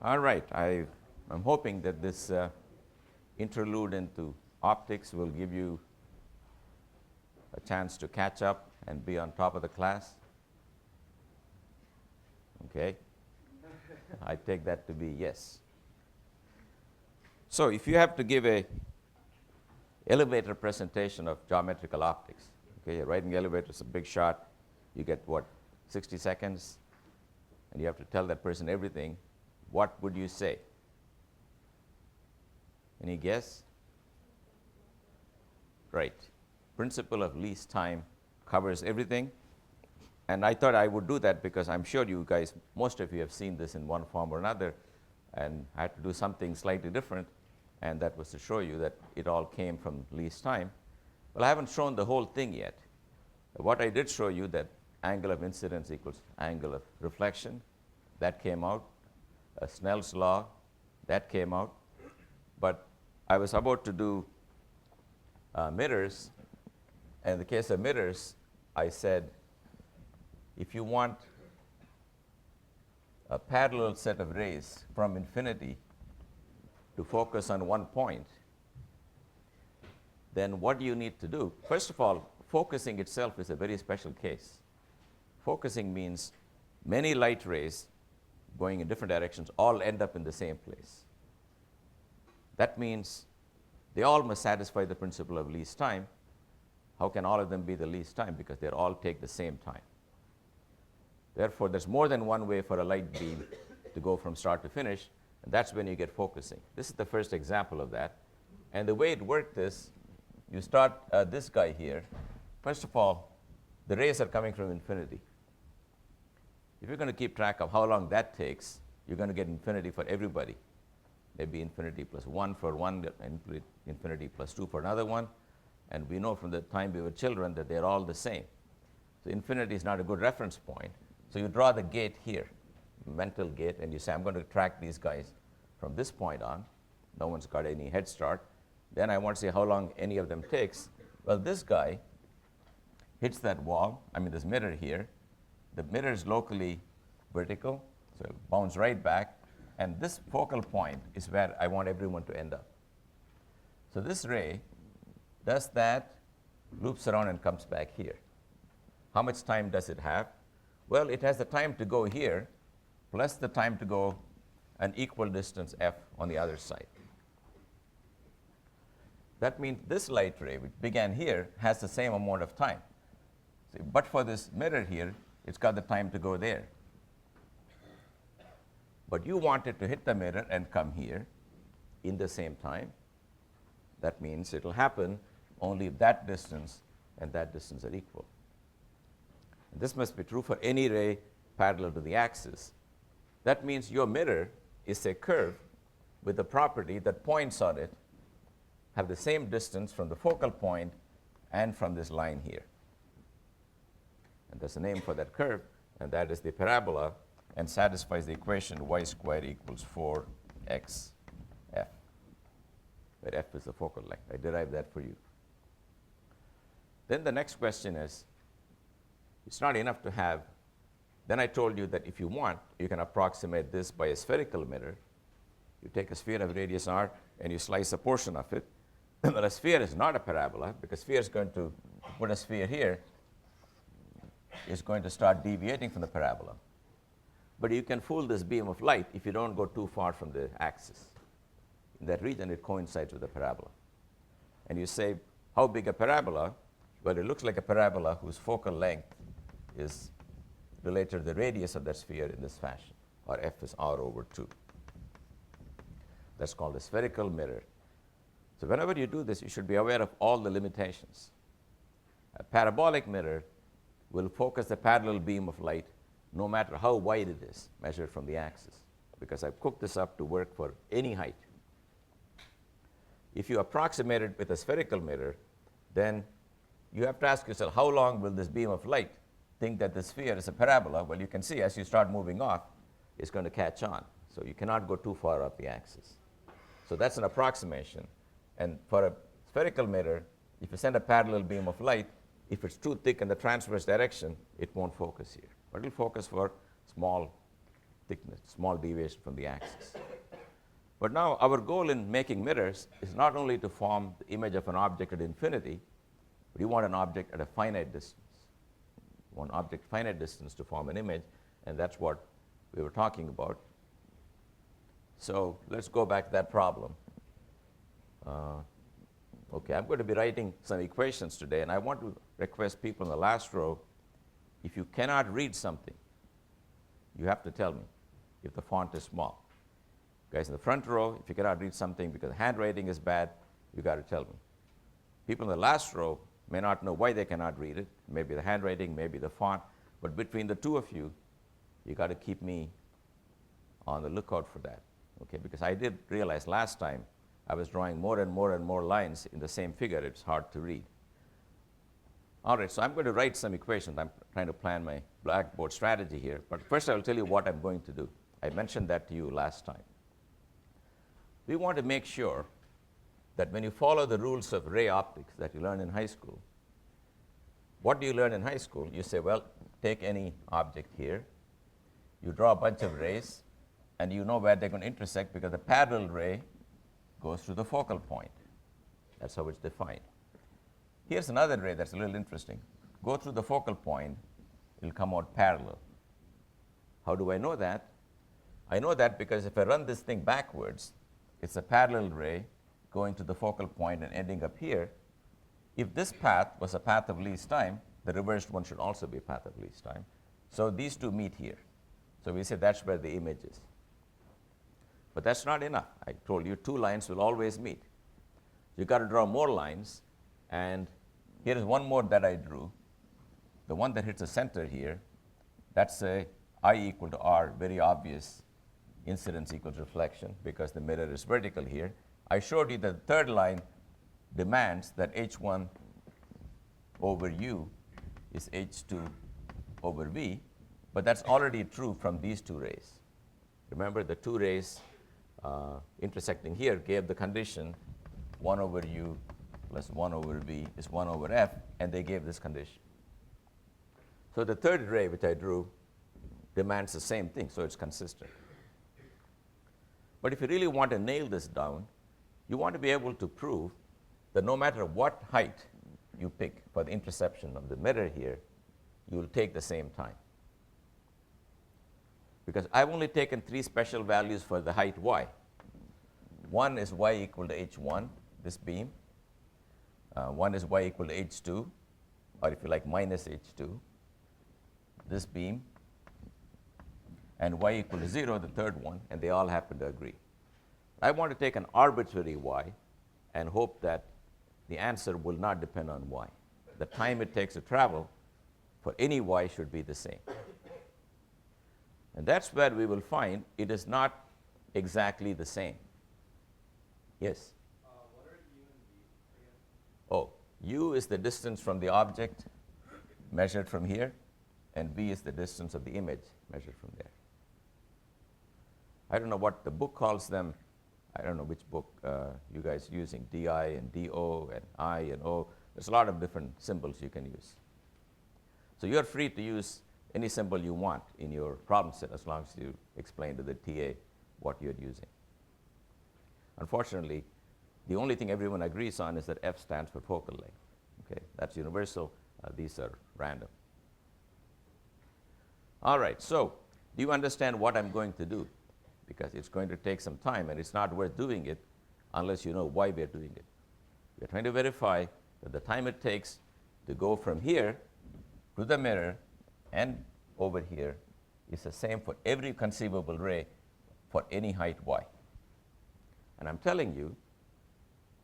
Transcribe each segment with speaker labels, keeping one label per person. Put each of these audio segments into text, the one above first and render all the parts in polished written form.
Speaker 1: All right, I'm hoping that this interlude into optics will give you a chance to catch up and be on top of the class. Okay? I take that to be yes. So if you have to give a elevator presentation of geometrical optics, okay, you're riding the elevator, it's a big shot, you get what, 60 seconds, and you have to tell that person everything, what would you say? Any guess? Right. Principle of least time covers everything. And I thought I would do that because I'm sure you guys, most of you have seen this in one form or another, and I had to do something slightly different, and that was to show you that it all came from least time. Well, I haven't shown the whole thing yet. What I did show you, that angle of incidence equals angle of reflection, that came out. Snell's law, that came out. But I was about to do mirrors, and in the case of mirrors, I said, if you want a parallel set of rays from infinity to focus on one point, then what do you need to do? First of all, focusing itself is a very special case. Focusing means many light rays going in different directions all end up in the same place. That means they all must satisfy the principle of least time. How can all of them be the least time? Because they all take the same time. Therefore, there's more than one way for a light beam to go from start to finish, and that's when you get focusing. This is the first example of that. And the way it worked is, you start this guy here. First of all, the rays are coming from infinity. If you're going to keep track of how long that takes, you're going to get infinity for everybody. Maybe infinity plus 1 for one, infinity plus 2 for another one. And we know from the time we were children that they're all the same. So infinity is not a good reference point. So you draw the gate here, mental gate, and you say, I'm going to track these guys from this point on. No one's got any head start. Then I want to see how long any of them takes. Well, this guy hits that wall, this mirror here. The mirror is locally vertical, so it bounces right back. And this focal point is where I want everyone to end up. So this ray does that, loops around, and comes back here. How much time does it have? Well, it has the time to go here, plus the time to go an equal distance f on the other side. That means this light ray, which began here, has the same amount of time. See, but for this mirror here, it's got the time to go there. But you want it to hit the mirror and come here in the same time. That means it'll happen only if that distance and that distance are equal. And this must be true for any ray parallel to the axis. That means your mirror is a curve with the property that points on it have the same distance from the focal point and from this line here. And there's a name for that curve, and that is the parabola, and satisfies the equation y squared equals 4xf, where f is the focal length. I derived that for you. Then the next question is, it's not enough to have, then I told you that if you want, you can approximate this by a spherical mirror. You take a sphere of radius r, and you slice a portion of it. But a sphere is not a parabola, because sphere is going to put a sphere here, is going to start deviating from the parabola. But you can fool this beam of light if you don't go too far from the axis. In that region, it coincides with the parabola. And you say, how big a parabola? Well, it looks like a parabola whose focal length is related to the radius of that sphere in this fashion, or f is r over 2. That's called a spherical mirror. So whenever you do this, you should be aware of all the limitations. A parabolic mirror will focus the parallel beam of light no matter how wide it is, measured from the axis, because I've cooked this up to work for any height. If you approximate it with a spherical mirror, then you have to ask yourself, how long will this beam of light think that the sphere is a parabola? Well, you can see as you start moving off, it's going to catch on. So you cannot go too far off the axis. So that's an approximation. And for a spherical mirror, if you send a parallel beam of light, if it's too thick in the transverse direction, it won't focus here. But it'll focus for small thickness, small deviation from the axis. But now our goal in making mirrors is not only to form the image of an object at infinity, but you want an object at a finite distance. You want object finite distance to form an image, and that's what we were talking about. So let's go back to that problem. Okay, I'm going to be writing some equations today, and I want to request people in the last row, if you cannot read something, you have to tell me if the font is small. Guys in the front row, if you cannot read something because the handwriting is bad, you got to tell me. People in the last row may not know why they cannot read it. Maybe the handwriting, maybe the font. But between the two of you, you got to keep me on the lookout for that. Okay? Because I did realize last time I was drawing more and more and more lines in the same figure. It's hard to read. All right, so I'm going to write some equations. I'm trying to plan my blackboard strategy here. But first I will tell you what I'm going to do. I mentioned that to you last time. We want to make sure that when you follow the rules of ray optics that you learn in high school, what do you learn in high school? You say, well, take any object here, you draw a bunch of rays, and you know where they're going to intersect because the parallel ray goes through the focal point. That's how it's defined. Here's another ray that's a little interesting. Go through the focal point, it'll come out parallel. How do I know that? I know that because if I run this thing backwards, it's a parallel ray going to the focal point and ending up here. If this path was a path of least time, the reversed one should also be a path of least time. So these two meet here. So we say that's where the image is. But that's not enough. I told you two lines will always meet. You got to draw more lines, and here is one more that I drew. The one that hits the center here, that's a I equal to R, very obvious incidence equals reflection because the mirror is vertical here. I showed you that the third line demands that H1 over U is H2 over V, but that's already true from these two rays. Remember, the two rays intersecting here gave the condition 1 over U plus 1 over V is 1 over F, and they gave this condition. So the third ray, which I drew, demands the same thing, so it's consistent. But if you really want to nail this down, you want to be able to prove that no matter what height you pick for the interception of the mirror here, you will take the same time. Because I've only taken 3 special values for the height y. One is y equal to h1, this beam. One is y equal to h2, or if you like, minus h2, this beam. And y equal to 0, the third one, and they all happen to agree. I want to take an arbitrary y and hope that the answer will not depend on y. The time it takes to travel for any y should be the same. And that's where we will find it is not exactly the same. Yes?
Speaker 2: What are U and V again?
Speaker 1: Oh, u is the distance from the object measured from here, and v is the distance of the image measured from there. I don't know what the book calls them. I don't know which book you guys are using, DI and DO and I and O. There's a lot of different symbols you can use. So you're free to use any symbol you want in your problem set as long as you explain to the TA what you're using. Unfortunately, the only thing everyone agrees on is that F stands for focal length. Okay, that's universal. These are random. All right, so do you understand what I'm going to do? Because it's going to take some time, and it's not worth doing it unless you know why we're doing it. We're trying to verify that the time it takes to go from here to the mirror and over here is the same for every conceivable ray for any height y. And I'm telling you,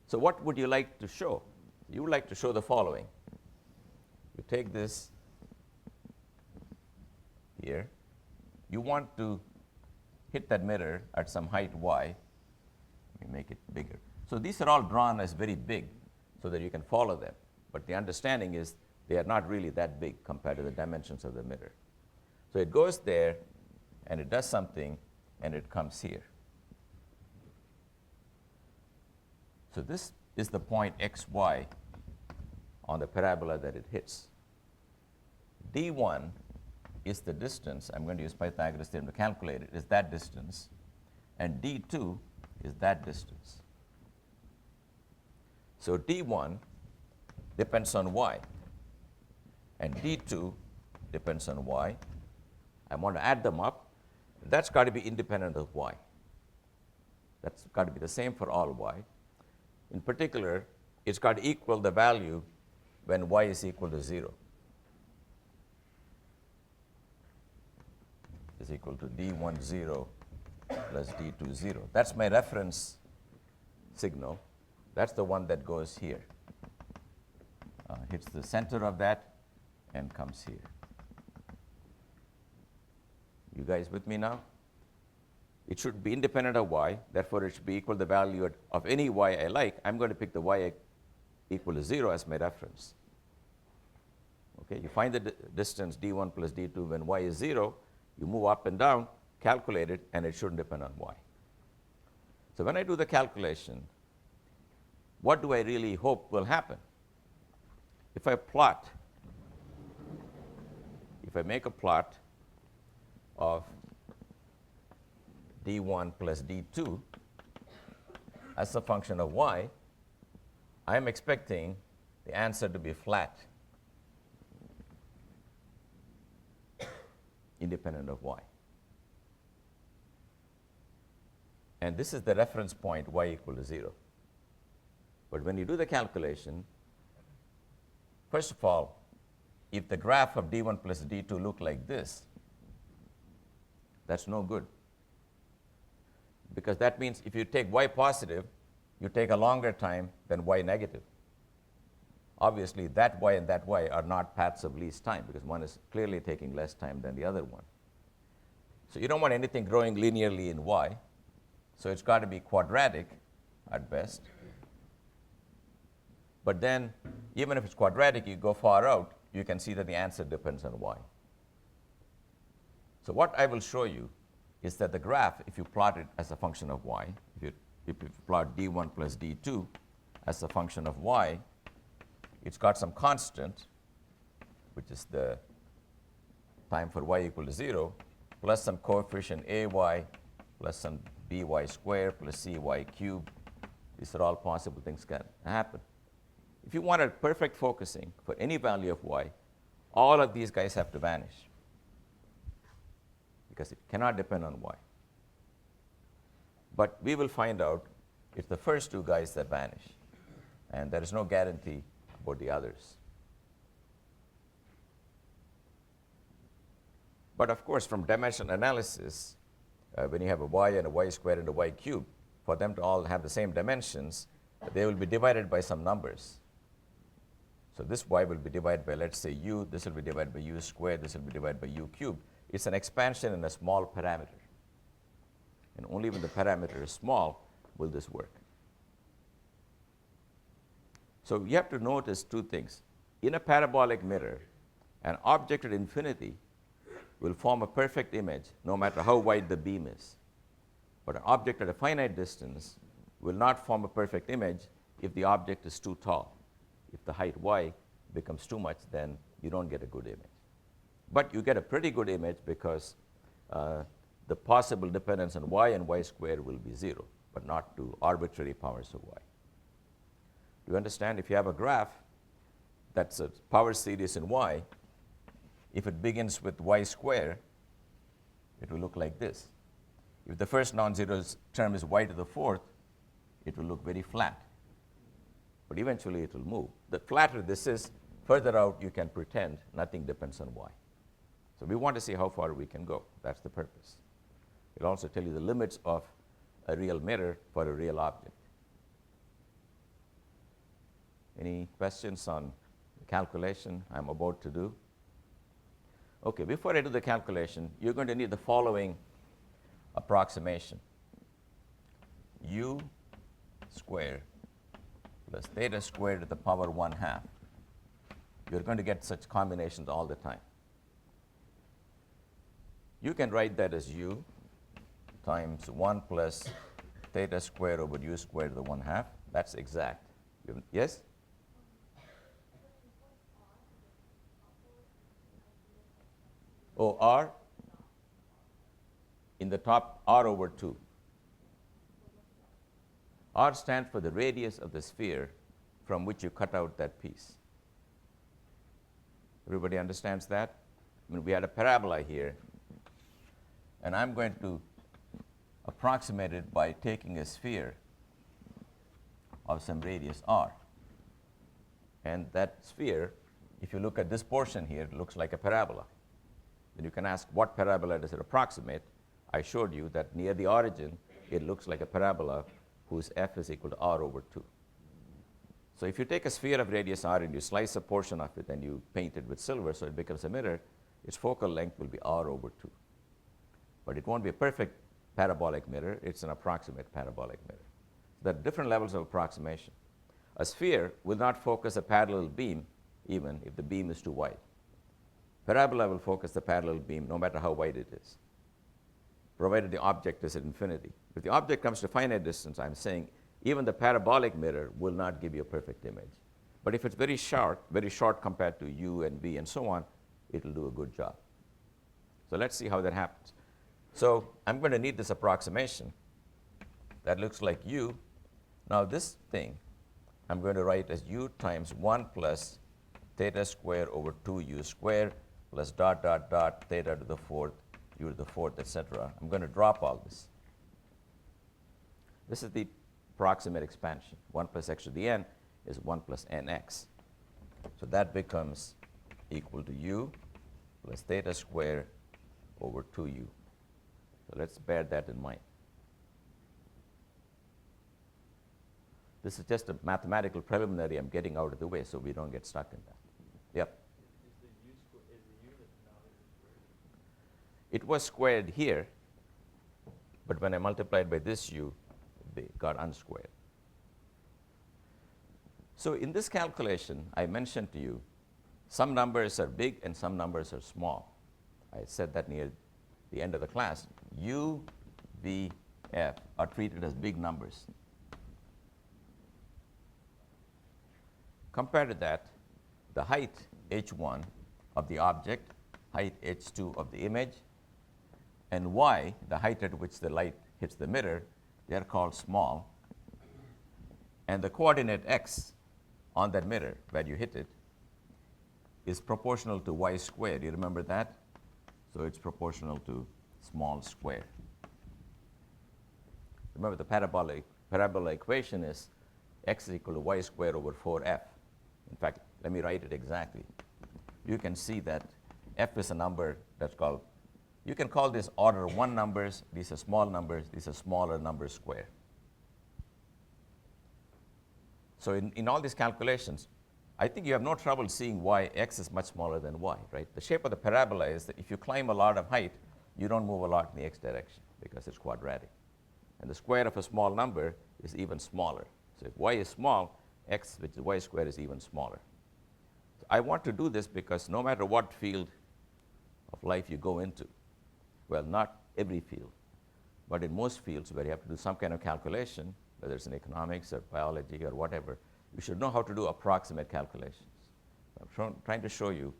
Speaker 1: so what would you like to show? You would like to show the following. You take this here. You want to hit that mirror at some height y. Let me make it bigger. So these are all drawn as very big so that you can follow them. But the understanding is they are not really that big compared to the dimensions of the mirror. So it goes there, and it does something, and it comes here. So this is the point xy on the parabola that it hits. D1 is the distance. I'm going to use Pythagoras theorem to calculate it. Is that distance. And d2 is that distance. So d1 depends on y. And d2 depends on y. I want to add them up. That's got to be independent of y. That's got to be the same for all y. In particular, it's got to equal the value when y is equal to 0. Is equal to d1 0 plus d2 0. That's my reference signal. That's the one that goes here. Hits the center of that and comes here. You guys with me now? It should be independent of y, therefore it should be equal to the value of any y I like. I'm going to pick the y equal to 0 as my reference. Okay, you find the distance d1 plus d2 when y is 0, you move up and down, calculate it, and it shouldn't depend on y. So when I do the calculation, what do I really hope will happen? If I make a plot of d1 plus d2 as a function of y, I am expecting the answer to be flat, independent of y. And this is the reference point, y equal to 0. But when you do the calculation, first of all, if the graph of d1 plus d2 look like this, that's no good. Because that means if you take y positive, you take a longer time than y negative. Obviously, that y and that y are not paths of least time because one is clearly taking less time than the other one. So you don't want anything growing linearly in y. So it's got to be quadratic at best. But then, even if it's quadratic, you go far out, you can see that the answer depends on y. So what I will show you is that the graph, if you plot it as a function of y, if you plot d1 plus d2 as a function of y, it's got some constant, which is the time for y equal to 0, plus some coefficient ay, plus some by squared, plus cy cubed. These are all possible things can happen. If you wanted perfect focusing for any value of y, all of these guys have to vanish because it cannot depend on y. But we will find out it's the first two guys that vanish, and there is no guarantee about the others. But of course, from dimension analysis, when you have a y and a y squared and a y cubed, for them to all have the same dimensions, they will be divided by some numbers. So this y will be divided by, let's say, u. This will be divided by u squared. This will be divided by u cubed. It's an expansion in a small parameter. And only when the parameter is small will this work. So you have to notice two things. In a parabolic mirror, an object at infinity will form a perfect image no matter how wide the beam is. But an object at a finite distance will not form a perfect image if the object is too tall. If the height y becomes too much, then you don't get a good image. But you get a pretty good image because the possible dependence on y and y squared will be 0, but not to arbitrary powers of y. Do you understand? If you have a graph that's a power series in y, if it begins with y squared, it will look like this. If the first non-zero term is y to the fourth, it will look very flat. But eventually it will move. The flatter this is, further out you can pretend nothing depends on y. So we want to see how far we can go. That's the purpose. It'll also tell you the limits of a real mirror for a real object. Any questions on the calculation I'm about to do? Okay, before I do the calculation, you're going to need the following approximation. U squared plus theta squared to the power 1/2. You're going to get such combinations all the time. You can write that as u times 1 plus theta squared over u squared to the 1/2. That's exact. Yes? Oh, r in the top, r over 2. R stands for the radius of the sphere from which you cut out that piece. Everybody understands that? I mean, we had a parabola here, and I'm going to approximate it by taking a sphere of some radius r. And that sphere, if you look at this portion here, it looks like a parabola. Then you can ask, what parabola does it approximate? I showed you that near the origin, it looks like a parabola whose f is equal to r over 2. So if you take a sphere of radius r and you slice a portion of it and you paint it with silver so it becomes a mirror, its focal length will be r over 2. But it won't be a perfect parabolic mirror. It's an approximate parabolic mirror. There are different levels of approximation. A sphere will not focus a parallel beam even if the beam is too wide. Parabola will focus the parallel beam no matter how wide it is, provided the object is at infinity. If the object comes to finite distance, I'm saying even the parabolic mirror will not give you a perfect image. But if it's very short compared to u and v and so on, it will do a good job. So let's see how that happens. So I'm going to need this approximation that looks like u. Now this thing I'm going to write as u times 1 plus theta square over 2u square plus dot dot dot theta to the fourth, u to the fourth, etc. I'm going to drop all this. This is the approximate expansion. 1 plus x to the n is 1 plus nx. So that becomes equal to u plus theta square over 2u. So let's bear that in mind. This is just a mathematical preliminary I'm getting out of the way so we don't get stuck in that. Yep.
Speaker 2: Is the u the denominator squared?
Speaker 1: It was squared here, but when I multiplied by this u, it got unsquared. So in this calculation, I mentioned to you, some numbers are big and some numbers are small. I said that near the end of the class. U, V, F are treated as big numbers. Compared to that, the height h1 of the object, height h2 of the image, and y, the height at which the light hits the mirror, they are called small. And the coordinate x on that mirror where you hit it is proportional to y squared. You remember that? So it's proportional to small square. Remember the parabola equation is x is equal to y squared over 4f. In fact, let me write it exactly. You can see that f is a number that's called, you can call this order 1 numbers, these are small numbers, these are smaller numbers square. So in all these calculations, I think you have no trouble seeing why x is much smaller than y, right? The shape of the parabola is that if you climb a lot of height, you don't move a lot in the x direction because it's quadratic. And the square of a small number is even smaller. So if y is small, x, which is y squared, is even smaller. So I want to do this because no matter what field of life you go into, well, not every field, but in most fields where you have to do some kind of calculation, whether it's in economics or biology or whatever, you should know how to do approximate calculations. I'm trying to show you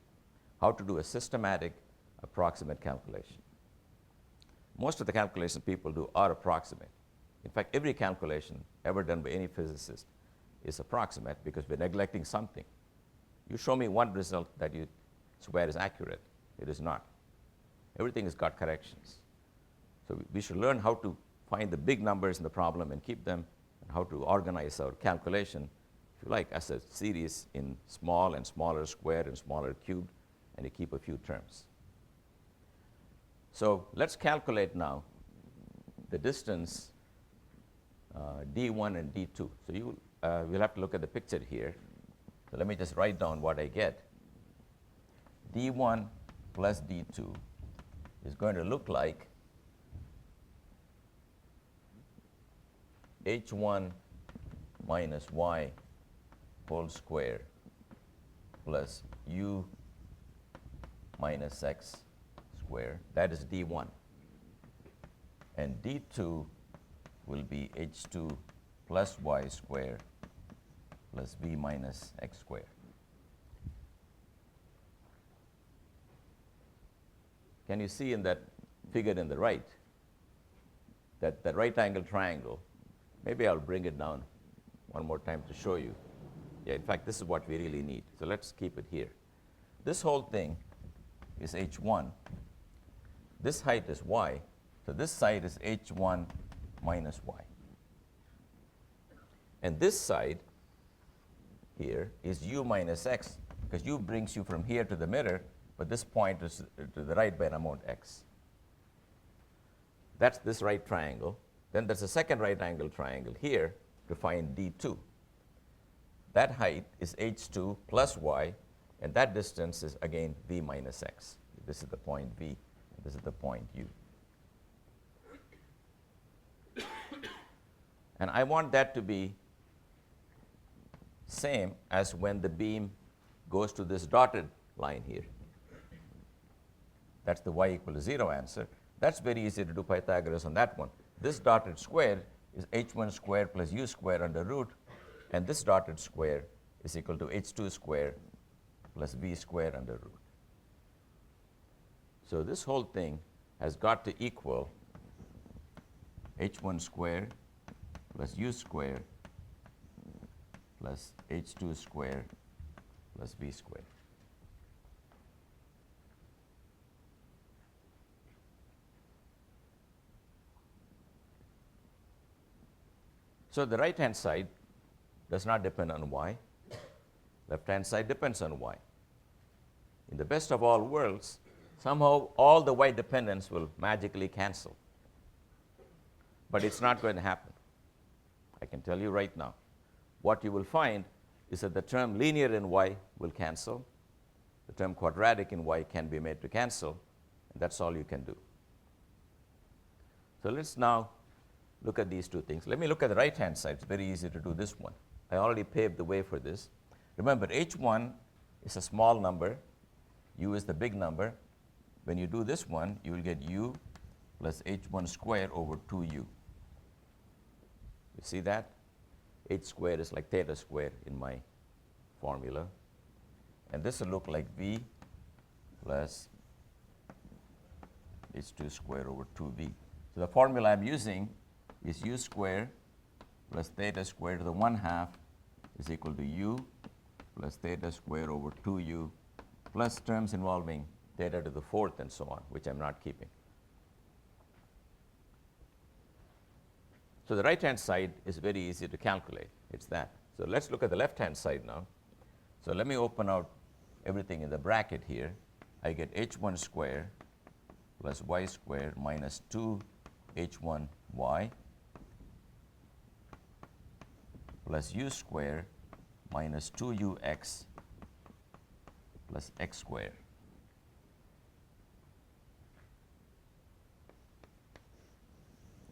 Speaker 1: how to do a systematic approximate calculation. Most of the calculations people do are approximate. In fact, every calculation ever done by any physicist is approximate because we're neglecting something. You show me one result that you swear is accurate. It is not. Everything has got corrections. So we should learn how to find the big numbers in the problem and keep them, and how to organize our calculation, if you like, as a series in small and smaller squared and smaller cubed, and you keep a few terms. So let's calculate now the distance d1 and d2. So we'll have to look at the picture here. So let me just write down what I get. d1 plus d2 is going to look like h1 minus y whole square plus u minus x square. That is d1. And d2 will be h2 plus y square plus v minus x square. can you see in that figure in the right, that right angle triangle? Maybe I'll bring it down one more time to show you. Yeah, in fact, this is what we really need. So let's keep it here. This whole thing is h1. This height is y. So this side is h1 minus y. And this side here is u minus x, because u brings you from here to the mirror, but this point is to the right by an amount x. That's this right triangle. Then there's a second right angle triangle here to find d2. That height is h2 plus y, and that distance is again v minus x. This is the point v, and this is the point u. And I want that to be same as when the beam goes to this dotted line here. That's the y equal to 0 answer. That's very easy to do Pythagoras on that one. This dotted square is h1 squared plus u squared under root, and this dotted square is equal to h2 squared plus v squared under root. So this whole thing has got to equal h1 squared plus u squared plus h2 squared plus v squared. So the right-hand side does not depend on y. Left-hand side depends on y. In the best of all worlds, somehow all the y dependence will magically cancel. But it's not going to happen. I can tell you right now. What you will find is that the term linear in y will cancel. The term quadratic in y can be made to cancel, and that's all you can do. So let's now look at these two things. Let me look at the right-hand side. It's very easy to do this one. I already paved the way for this. Remember, h1 is a small number. U is the big number. When you do this one, you will get u plus h1 squared over 2u. You see that? H squared is like theta squared in my formula. And this will look like v plus h2 squared over 2v. So the formula I'm using is u squared plus theta squared to the 1/2 is equal to u plus theta squared over 2u plus terms involving theta to the 4th and so on, which I'm not keeping. So the right-hand side is very easy to calculate. It's that. So let's look at the left-hand side now. So let me open out everything in the bracket here. I get h1 squared plus y squared minus 2h1y plus u squared minus 2ux plus x squared.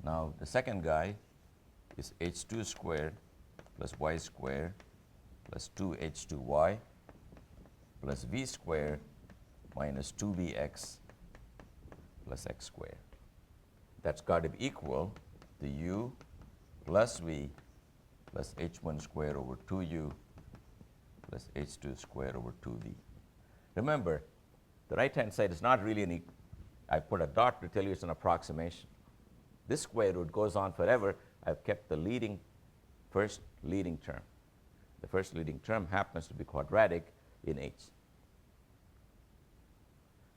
Speaker 1: Now the second guy is h2 squared plus y squared plus 2h2y plus v squared minus 2vx plus x squared. That's got to be equal to u plus v plus h1 squared over 2u plus h2 squared over 2v. Remember, the right-hand side is not really an I put a dot to tell you it's an approximation. This square root goes on forever. I've kept the first leading term. The first leading term happens to be quadratic in h.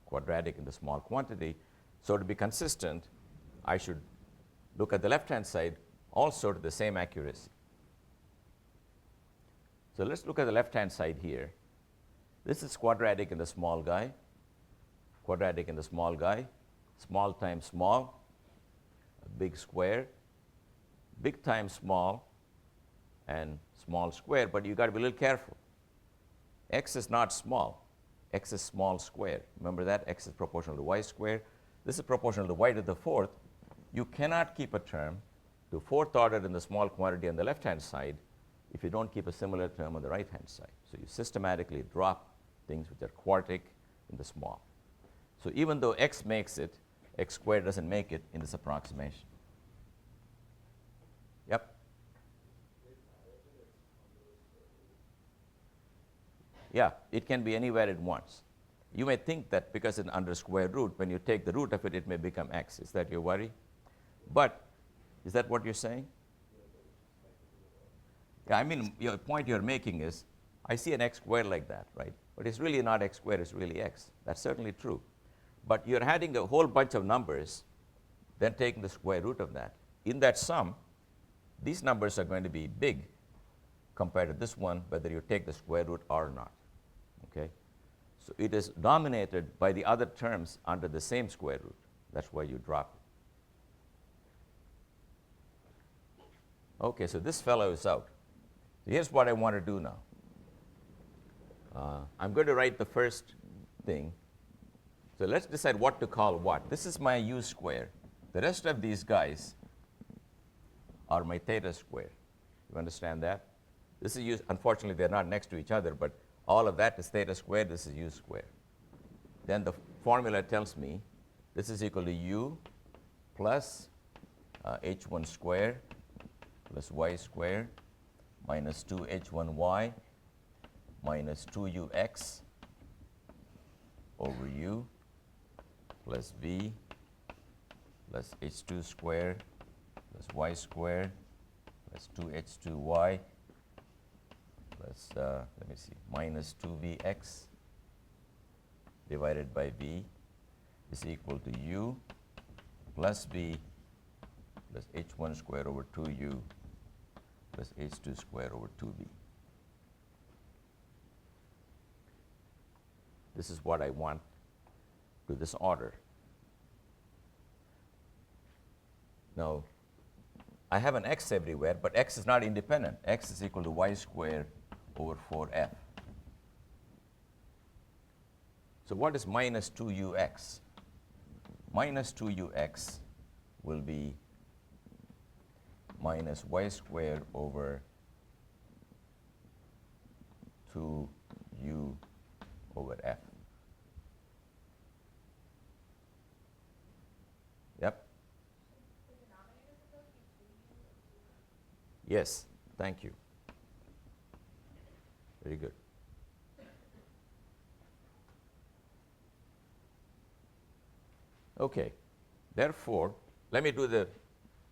Speaker 1: Quadratic in the small quantity. So to be consistent, I should look at the left-hand side also to the same accuracy. So let's look at the left-hand side here. This is quadratic in the small guy. Quadratic in the small guy. Small times small. A big square. Big times small and small square, but you've got to be a little careful. X is not small. X is small square. Remember that? X is proportional to y squared. This is proportional to y to the 4th. You cannot keep a term to 4th order in the small quantity on the left-hand side if you don't keep a similar term on the right-hand side. So you systematically drop things which are quartic in the small. So even though x makes it, x squared doesn't make it in this approximation. Yep? Yeah, it can be anywhere it wants. You may think that because it's under square root, when you take the root of it, it may become x. Is that your worry? But is that what you're saying? Yeah, I mean, your point you're making is, I see an x squared like that, right? But it's really not x squared, it's really x. That's certainly true. But you're adding a whole bunch of numbers, then taking the square root of that. In that sum, these numbers are going to be big compared to this one, whether you take the square root or not. Okay? So it is dominated by the other terms under the same square root. That's why you drop it. Okay, so this fellow is out. So here's what I want to do now. I'm going to write the first thing. So let's decide what to call what. This is my u square. The rest of these guys are my theta square. You understand that? This is u. Unfortunately, they're not next to each other, but all of that is theta squared. This is u squared. Then the formula tells me this is equal to u plus h1 squared plus y squared minus 2h1y minus 2ux over u plus v plus h2 squared plus y squared plus 2h2y plus, let me see, minus 2vx divided by v is equal to u plus v plus h1 squared over 2u plus h2 squared over 2v. This is what I want to this order. Now, I have an x everywhere, but x is not independent. X is equal to y squared over 4f. So what is minus 2ux? Minus 2ux will be minus y squared over 2u over f. Yep. Yes, thank you. Very good. Okay, therefore, let me do the,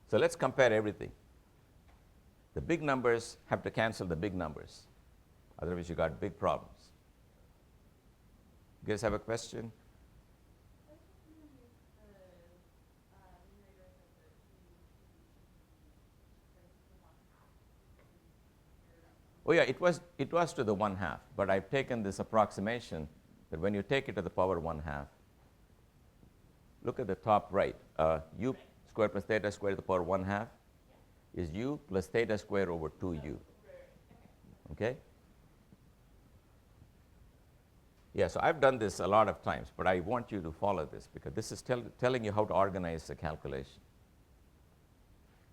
Speaker 1: so let's compare everything. The big numbers have to cancel the big numbers. Otherwise, you got big problems. You guys have a question? Oh yeah, it was to the 1/2, but I've taken this approximation that when you take it to the power 1/2, look at the top right. U squared plus theta squared to the power 1/2 is u plus theta squared over 2u. Okay? Yeah, so I've done this a lot of times, but I want you to follow this because this is telling you how to organize the calculation.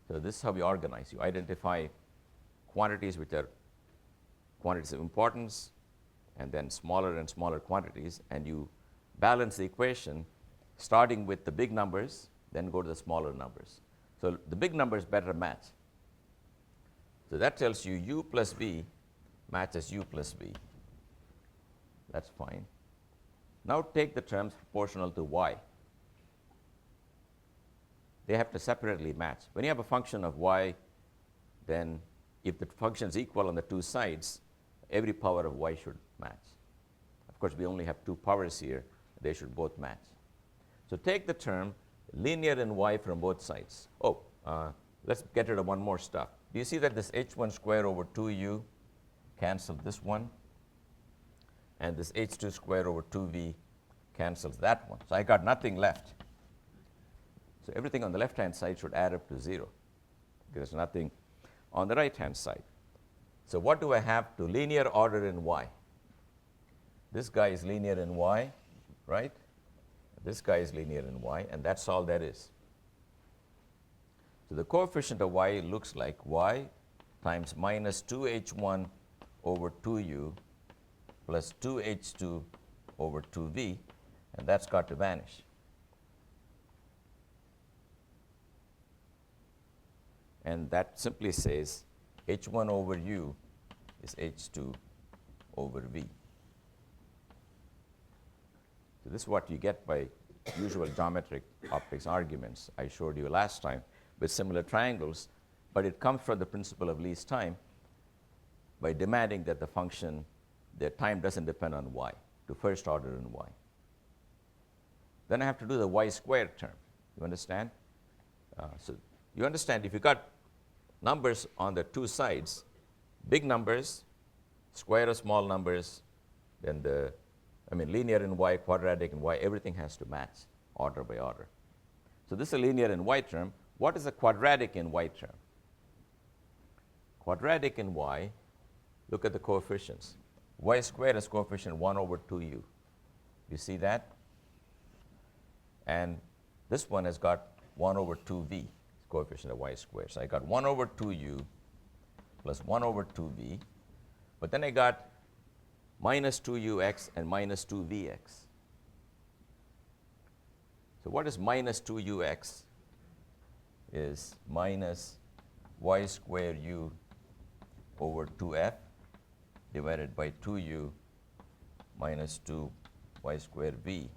Speaker 1: So this is how we organize. You identify quantities which are quantities of importance, and then smaller and smaller quantities, and you balance the equation starting with the big numbers, then go to the smaller numbers. So the big numbers better match. So that tells you u plus v matches u plus v. That's fine. Now take the terms proportional to y. They have to separately match. When you have a function of y, then if the function is equal on the two sides, every power of y should match. Of course, we only have two powers here. They should both match. So take the term linear in y from both sides. Oh, let's get rid of one more stuff. Do you see that this h1 squared over 2u cancels this one? And this h2 squared over 2v cancels that one. So I got nothing left. So everything on the left-hand side should add up to 0. There's nothing on the right-hand side. So what do I have to linear order in y? This guy is linear in y, right? This guy is linear in y, and that's all there is. So the coefficient of y looks like y times minus 2h1 over 2u plus 2h2 over 2v, and that's got to vanish. And that simply says h1 over u is h2 over v. So this is what you get by usual geometric optics arguments I showed you last time with similar triangles, but it comes from the principle of least time by demanding that the function, the time doesn't depend on y, to first order in y. Then I have to do the y squared term. You understand? So you understand if you got numbers on the two sides, big numbers, square of small numbers, then linear in y, quadratic in y, everything has to match order by order. So this is a linear in y term. What is a quadratic in y term? Quadratic in y, look at the coefficients. Y squared has coefficient 1 over 2u. You see that? And this one has got 1 over 2v, coefficient of y squared. So I got 1 over 2u plus 1 over 2v. But then I got minus 2ux and minus 2vx. So what is minus 2ux? Is minus y squared u over 2f divided by 2u minus 2 y squared v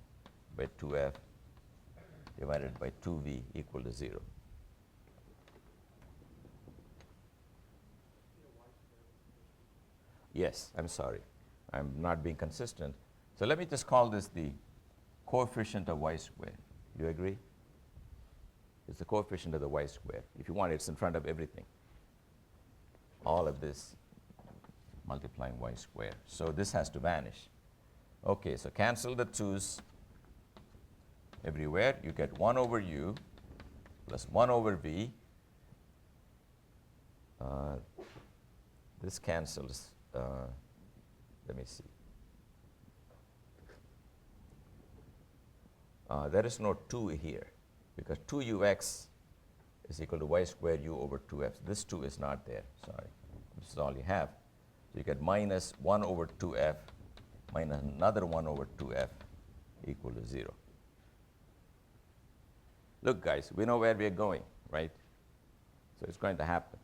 Speaker 1: by 2f divided by 2v equal to 0. Yes, I'm sorry. I'm not being consistent. So let me just call this the coefficient of y squared. You agree? It's the coefficient of the y squared. If you want, it's in front of everything. All of this multiplying y squared. So this has to vanish. Okay, so cancel the 2's everywhere. You get 1 over u plus 1 over v. This cancels. Let me see. There is no 2 here because 2ux is equal to y squared u over 2f. This 2 is not there. Sorry. This is all you have. So you get minus 1 over 2f minus another 1 over 2f equal to 0. Look, guys, we know where we are going, right? So it's going to happen.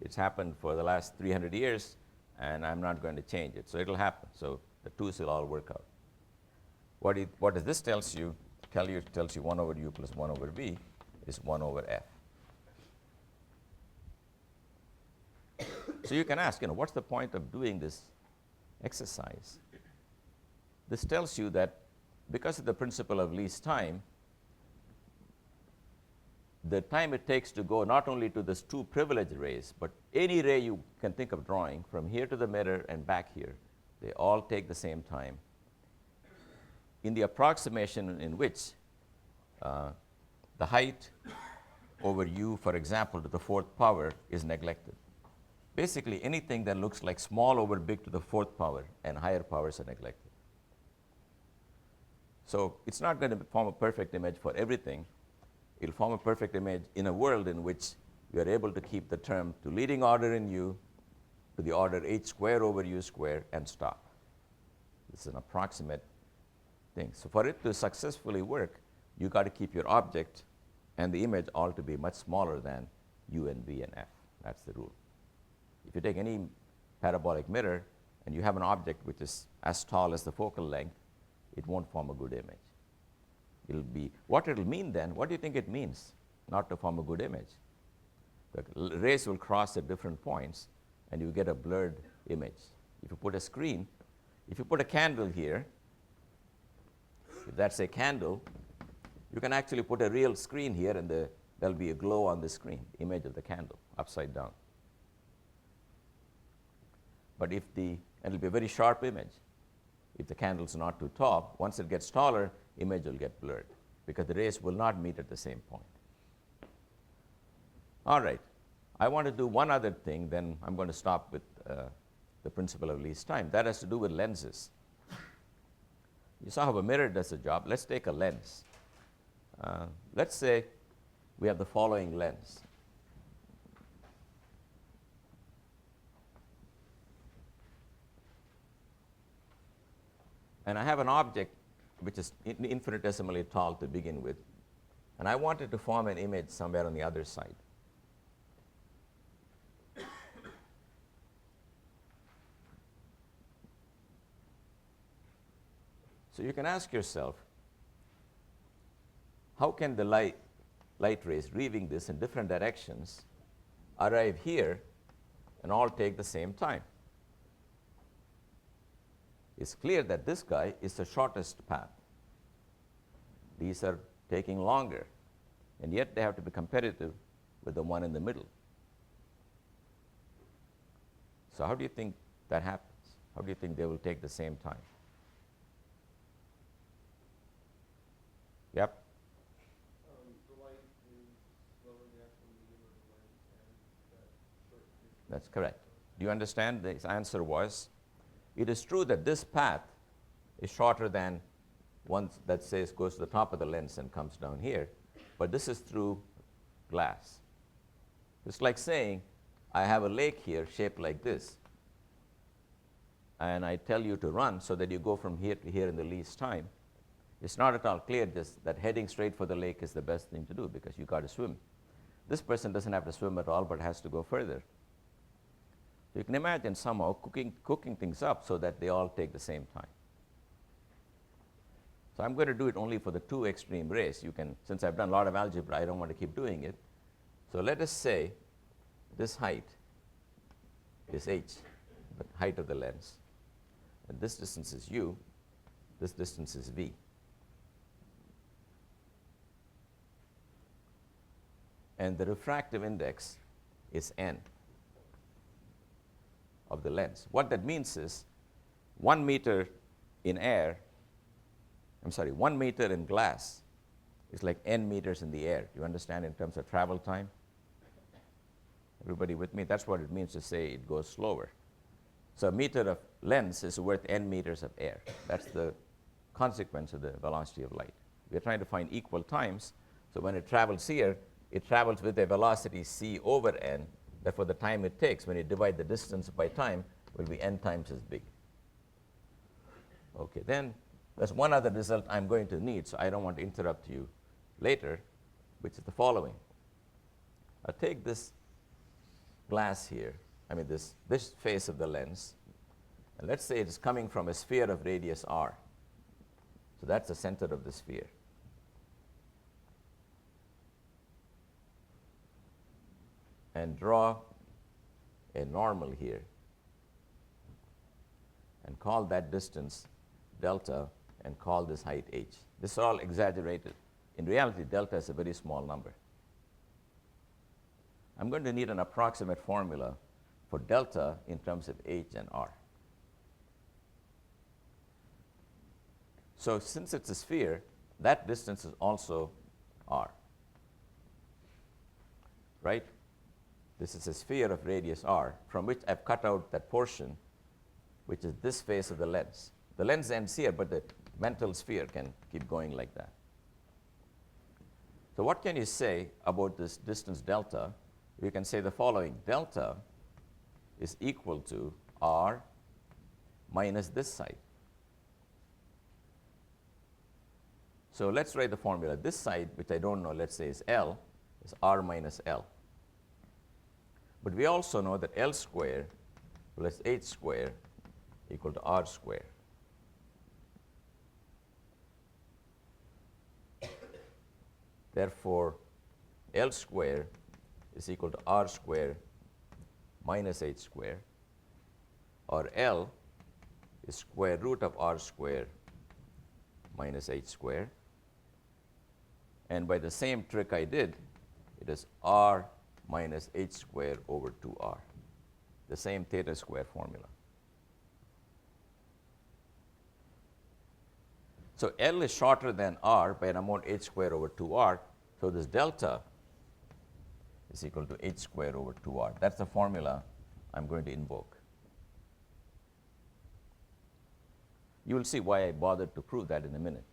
Speaker 1: It's happened for the last 300 years, and I'm not going to change it. So it'll happen. So the 2's will all work out. What does this tells you? It tells you 1 over u plus 1 over v is 1 over f. So you can ask, what's the point of doing this exercise? This tells you that because of the principle of least time, the time it takes to go not only to these two privileged rays, but any ray you can think of drawing from here to the mirror and back here, they all take the same time. In the approximation in which the height over u, for example, to the 4th power is neglected. Basically, anything that looks like small over big to the 4th power and higher powers are neglected. So it's not going to form a perfect image for everything. It'll form a perfect image in a world in which we are able to keep the term to leading order in u to the order h squared over u squared and stop. This is an approximate thing. So for it to successfully work, you got to keep your object and the image all to be much smaller than u and v and f. That's the rule. If you take any parabolic mirror and you have an object which is as tall as the focal length, it won't form a good image. It'll be, what it'll mean then, what do you think it means not to form a good image? The rays will cross at different points and you get a blurred image. If you put a screen, if you put a candle here, if that's a candle, you can actually put a real screen here and there'll be a glow on the screen, image of the candle, upside down. But and it'll be a very sharp image. If the candle's not too tall, once it gets taller, image will get blurred because the rays will not meet at the same point. All right, I want to do one other thing, then I'm going to stop with the principle of least time. That has to do with lenses. You saw how a mirror does the job. Let's take a lens. Let's say we have the following lens. And I have an object which is infinitesimally tall to begin with, and I wanted to form an image somewhere on the other side. So you can ask yourself, how can the light rays reading this in different directions arrive here and all take the same time? It's clear that this guy is the shortest path. These are taking longer, and yet they have to be competitive with the one in the middle. So how do you think that happens? How do you think they will take the same time? Yep.
Speaker 2: The light is slower than the actual medium of the lens, and that short distance.
Speaker 1: That's correct. Do you understand? The answer was, it is true that this path is shorter than one that says goes to the top of the lens and comes down here, but this is through glass. It's like saying, I have a lake here shaped like this, and I tell you to run so that you go from here to here in the least time. It's not at all clear that heading straight for the lake is the best thing to do, because you got to swim. This person doesn't have to swim at all, but has to go further. So you can imagine somehow cooking things up so that they all take the same time. So I'm going to do it only for the two extreme rays. You can, since I've done a lot of algebra, I don't want to keep doing it. So let us say this height is h, the height of the lens. And this distance is u, this distance is v. And the refractive index is n of the lens. What that means is 1 meter in air, 1 meter in glass is like n meters in the air. Do you understand in terms of travel time? Everybody with me? That's what it means to say it goes slower. So a meter of lens is worth n meters of air. That's the consequence of the velocity of light. We're trying to find equal times, so when it travels here, it travels with a velocity c over n. Therefore, the time it takes when you divide the distance by time will be n times as big. Okay, then there's one other result I'm going to need, so I don't want to interrupt you later, which is the following. I'll take this glass here, this face of the lens, and let's say it's coming from a sphere of radius r. So that's the center of the sphere. And draw a normal here and call that distance delta and call this height h. This is all exaggerated. In reality, delta is a very small number. I'm going to need an approximate formula for delta in terms of h and r. So since it's a sphere, that distance is also r, right? This is a sphere of radius r, from which I've cut out that portion, which is this face of the lens. The lens ends here, but the mental sphere can keep going like that. So what can you say about this distance delta? You can say the following. Delta is equal to r minus this side. So let's write the formula. This side, which I don't know, let's say is L, is r minus L. But we also know that L square plus h square equal to r square. Therefore, L square is equal to r square minus h square, or L is square root of r square minus h square. And by the same trick I did, it is r minus h square over 2r, the same theta square formula. So L is shorter than r by an amount h square over 2r, so this delta is equal to h square over 2r. That's the formula I'm going to invoke. You will see why I bothered to prove that in a minute.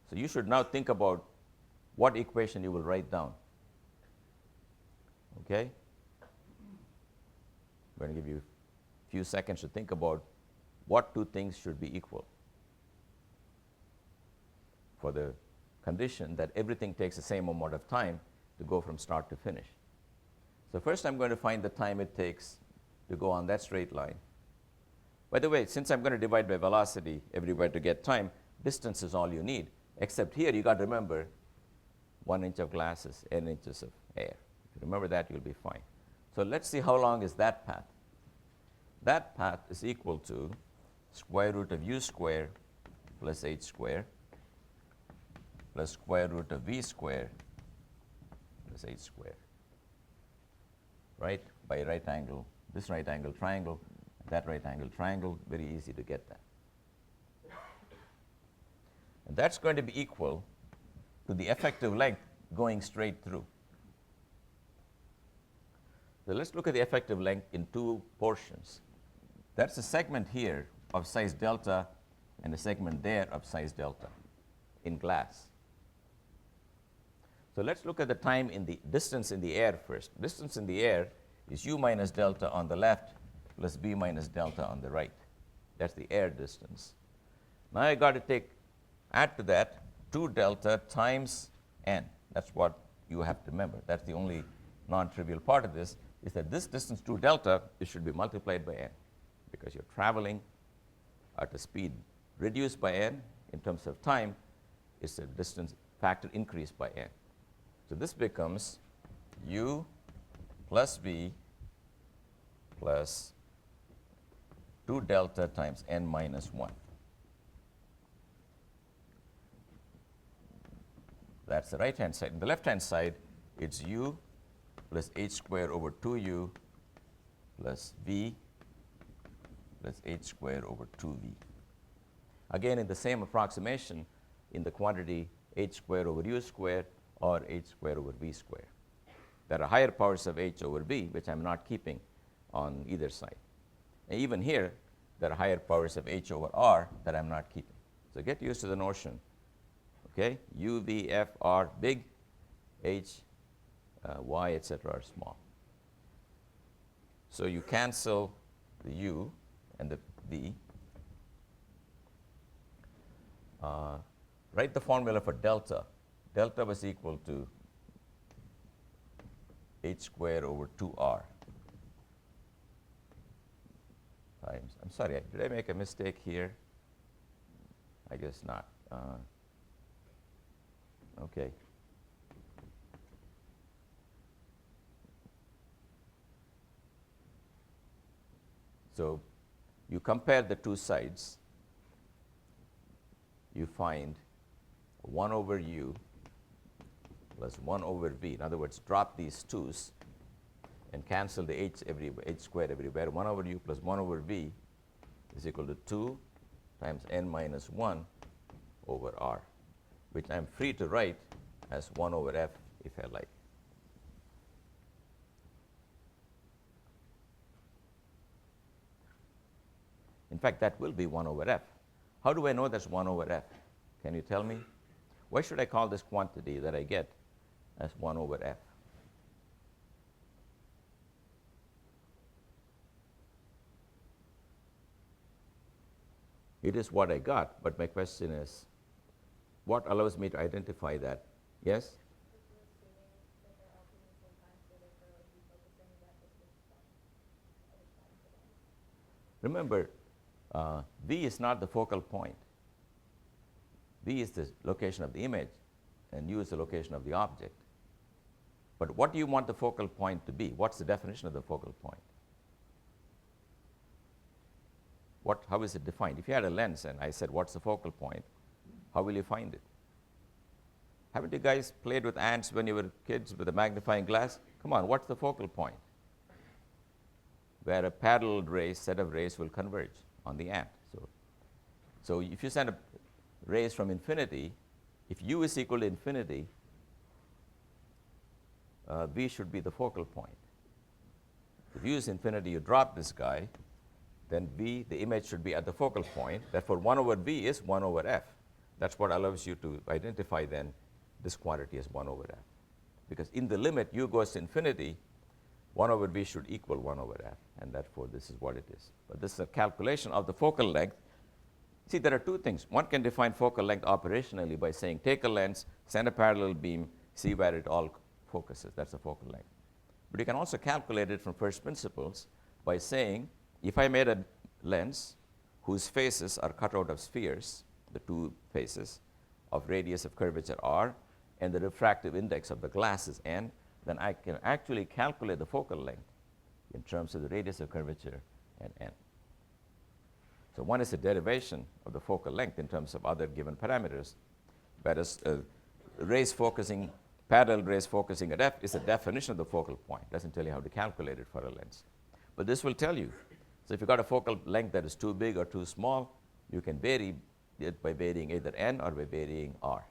Speaker 1: So you should now think about what equation you will write down. Okay? I'm going to give you a few seconds to think about what two things should be equal for the condition that everything takes the same amount of time to go from start to finish. So first I'm going to find the time it takes to go on that straight line. By the way, since I'm going to divide by velocity everywhere to get time, distance is all you need. Except here, you got to remember 1 inch of glass is n inches of air. If you remember that, you'll be fine. So let's see how long is that path. That path is equal to square root of u squared plus h squared plus square root of v squared plus h squared. Right? By right angle, this right angle triangle, that right angle triangle, very easy to get that. And that's going to be equal to the effective length going straight through. So let's look at the effective length in two portions. That's a segment here of size delta and a segment there of size delta in glass. So let's look at the time in the distance in the air first. Distance in the air is u minus delta on the left plus v minus delta on the right. That's the air distance. Now I got to add to that 2 delta times n. That's what you have to remember. That's the only non-trivial part of this, is that this distance 2 delta, it should be multiplied by n, because you're traveling at a speed reduced by n. In terms of time, it's a distance factor increased by n. So this becomes u plus v plus 2 delta times n minus 1. That's the right-hand side. On the left-hand side, it's u plus h squared over 2u plus v plus h squared over 2v. Again, in the same approximation, in the quantity h squared over u squared or h squared over v squared. There are higher powers of h over v, which I'm not keeping on either side. And even here, there are higher powers of h over r that I'm not keeping. So get used to the notion. Okay, u, v, f are big, h, y, etc. are small. So you cancel the u and the v. Write the formula for delta. Delta was equal to h squared over 2r times, I'm sorry, did I make a mistake here? I guess not. Okay. So you compare the two sides, you find 1 over u plus 1 over v. In other words, drop these 't's and cancel the h squared everywhere. 1 over u plus 1 over v is equal to 2 times n minus 1 over r, which I'm free to write as 1 over f if I like. In fact, that will be 1 over f. How do I know that's 1 over f? Can you tell me? Why should I call this quantity that I get as 1 over f? It is what I got, but my question is, what allows me to identify that? Yes? Remember, v is not the focal point. V is the location of the image, and u is the location of the object. But what do you want the focal point to be? What's the definition of the focal point? How is it defined? If you had a lens and I said, what's the focal point? How will you find it? Haven't you guys played with ants when you were kids with a magnifying glass? Come on, what's the focal point? Where a parallel set of rays will converge on the ant. So if you send rays from infinity, if u is equal to infinity, v should be the focal point. If u is infinity, you drop this guy, then v, the image should be at the focal point. Therefore, 1 over v is 1 over f. That's what allows you to identify then this quantity as 1 over f. Because in the limit u goes to infinity, 1 over v should equal 1 over f, and therefore this is what it is. But this is a calculation of the focal length. See, there are two things. One can define focal length operationally by saying take a lens, send a parallel beam, see where it all focuses. That's the focal length. But you can also calculate it from first principles by saying, if I made a lens whose faces are cut out of spheres, the two faces of radius of curvature r, and the refractive index of the glass is n, then I can actually calculate the focal length in terms of the radius of curvature and n. So one is a derivation of the focal length in terms of other given parameters, whereas parallel rays focusing at f is a definition of the focal point. It doesn't tell you how to calculate it for a lens. But this will tell you. So if you've got a focal length that is too big or too small, you can vary it by varying either n or by varying r.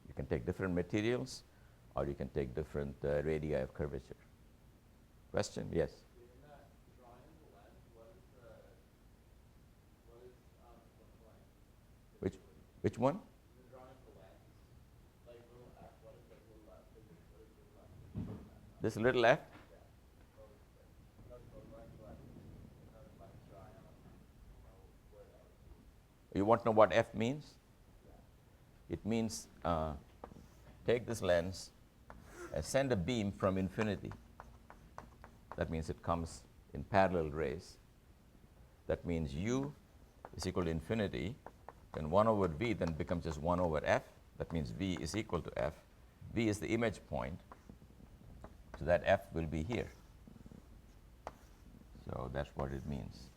Speaker 1: You can take different materials, or you can take different radii of curvature. Question? Yes?
Speaker 2: In that triangle lens, what is the length?
Speaker 1: Which one?
Speaker 2: The drawing the lens, like little f, what is like little f? What is little f?
Speaker 1: This little f? You want to know what f means? It means take this lens and send a beam from infinity. That means it comes in parallel rays. That means u is equal to infinity, then 1 over v then becomes just 1 over f. That means v is equal to f. V is the image point, so that f will be here. So that's what it means.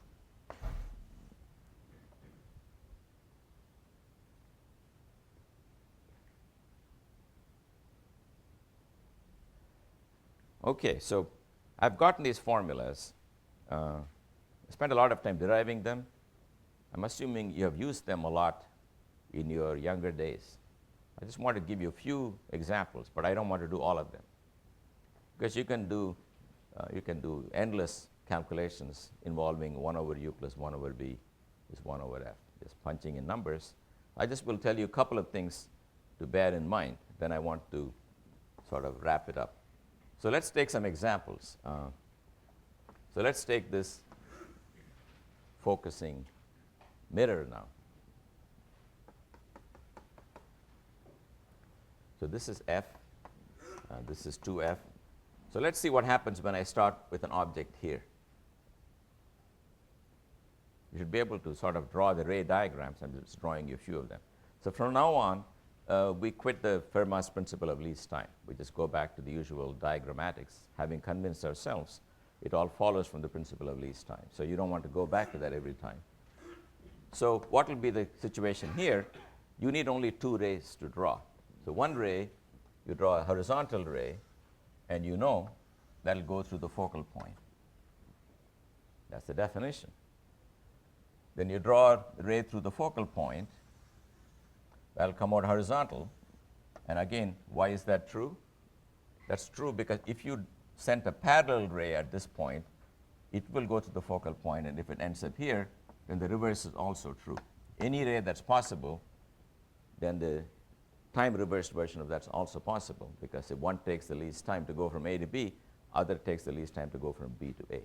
Speaker 1: Okay, so I've gotten these formulas. I spent a lot of time deriving them. I'm assuming you have used them a lot in your younger days. I just want to give you a few examples, but I don't want to do all of them, because you can do endless calculations involving 1 over u plus 1 over v is 1 over f, just punching in numbers. I just will tell you a couple of things to bear in mind. Then I want to sort of wrap it up. So let's take some examples. So let's take this focusing mirror now. So this is f, this is 2f. So let's see what happens when I start with an object here. You should be able to sort of draw the ray diagrams. I'm just drawing you a few of them. So from now on, we quit the Fermat's principle of least time. We just go back to the usual diagrammatics, having convinced ourselves it all follows from the principle of least time. So you don't want to go back to that every time. So what will be the situation here? You need only 2 rays to draw. So one ray, you draw a horizontal ray, and you know that will go through the focal point. That's the definition. Then you draw the ray through the focal point. That will come out horizontal. And again, why is that true? That's true because if you sent a parallel ray at this point, it will go to the focal point, and if it ends up here, then the reverse is also true. Any ray that's possible, then the time reversed version of that's also possible, because if one takes the least time to go from A to B, other takes the least time to go from B to A.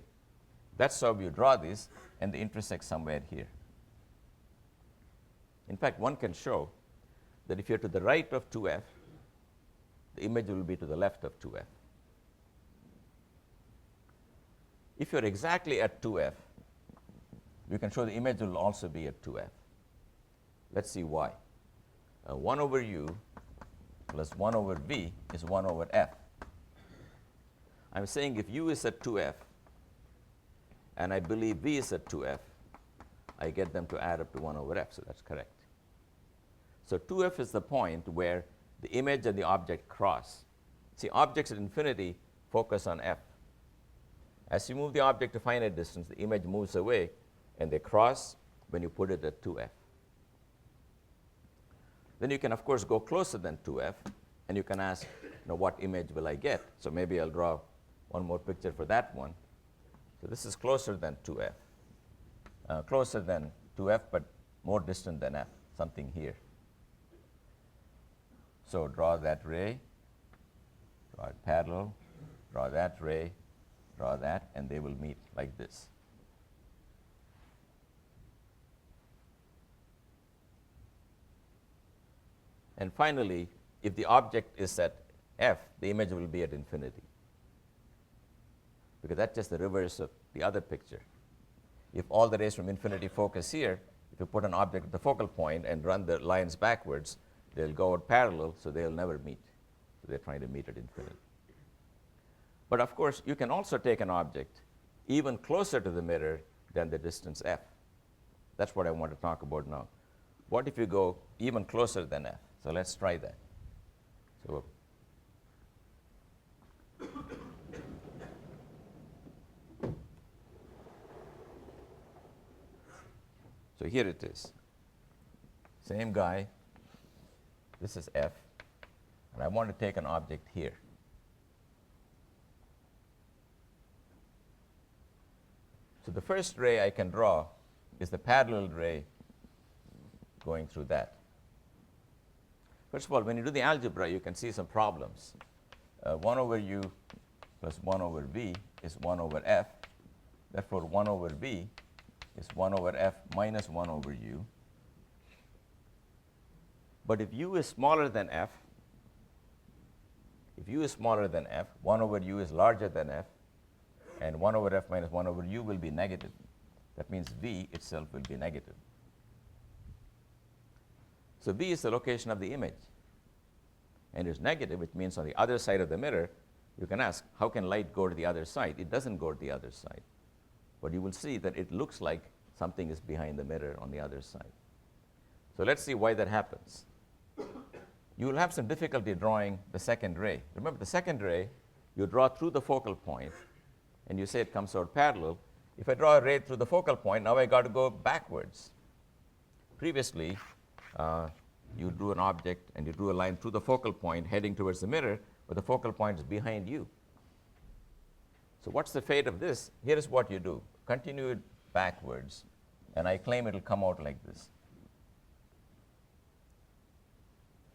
Speaker 1: That's how you draw these, and they intersect somewhere here. In fact, one can show that if you're to the right of 2f, the image will be to the left of 2f. If you're exactly at 2f, you can show the image will also be at 2f. Let's see why. 1 over u plus 1 over v is 1 over f. I'm saying if u is at 2f, and I believe v is at 2f, I get them to add up to 1 over f, so that's correct. So 2f is the point where the image and the object cross. See, objects at infinity focus on f. As you move the object to finite distance, the image moves away, and they cross when you put it at 2f. Then you can, of course, go closer than 2f, and you can ask, what image will I get? So maybe I'll draw one more picture for that one. So this is closer than 2f, closer than 2f, but more distant than f, something here. So draw that ray, draw it parallel, draw that ray, draw that, and they will meet like this. And finally, if the object is at f, the image will be at infinity, because that's just the reverse of the other picture. if all the rays from infinity focus here, if you put an object at the focal point and run the lines backwards, they'll go out parallel, so they'll never meet. So they're trying to meet at infinity. But of course, you can also take an object even closer to the mirror than the distance f. That's what I want to talk about now. What if you go even closer than f? So let's try that. So here it is. Same guy. This is f. And I want to take an object here. So the first ray I can draw is the parallel ray going through that. First of all, when you do the algebra, you can see some problems. 1 over u plus 1 over v is 1 over f. Therefore, 1 over v is 1 over f minus 1 over u. But if u is smaller than f, 1 over u is larger than f, and 1 over f minus 1 over u will be negative. That means v itself will be negative. So v is the location of the image. And it's negative, which means on the other side of the mirror, you can ask, how can light go to the other side? It doesn't go to the other side. But you will see that it looks like something is behind the mirror on the other side. So let's see why that happens. You will have some difficulty drawing the second ray. Remember, the second ray, you draw through the focal point, and you say it comes out parallel. If I draw a ray through the focal point, now I got to go backwards. Previously, you drew an object and you drew a line through the focal point heading towards the mirror, but the focal point is behind you. So what's the fate of this? Here is what you do. Continue it backwards, and I claim it will come out like this.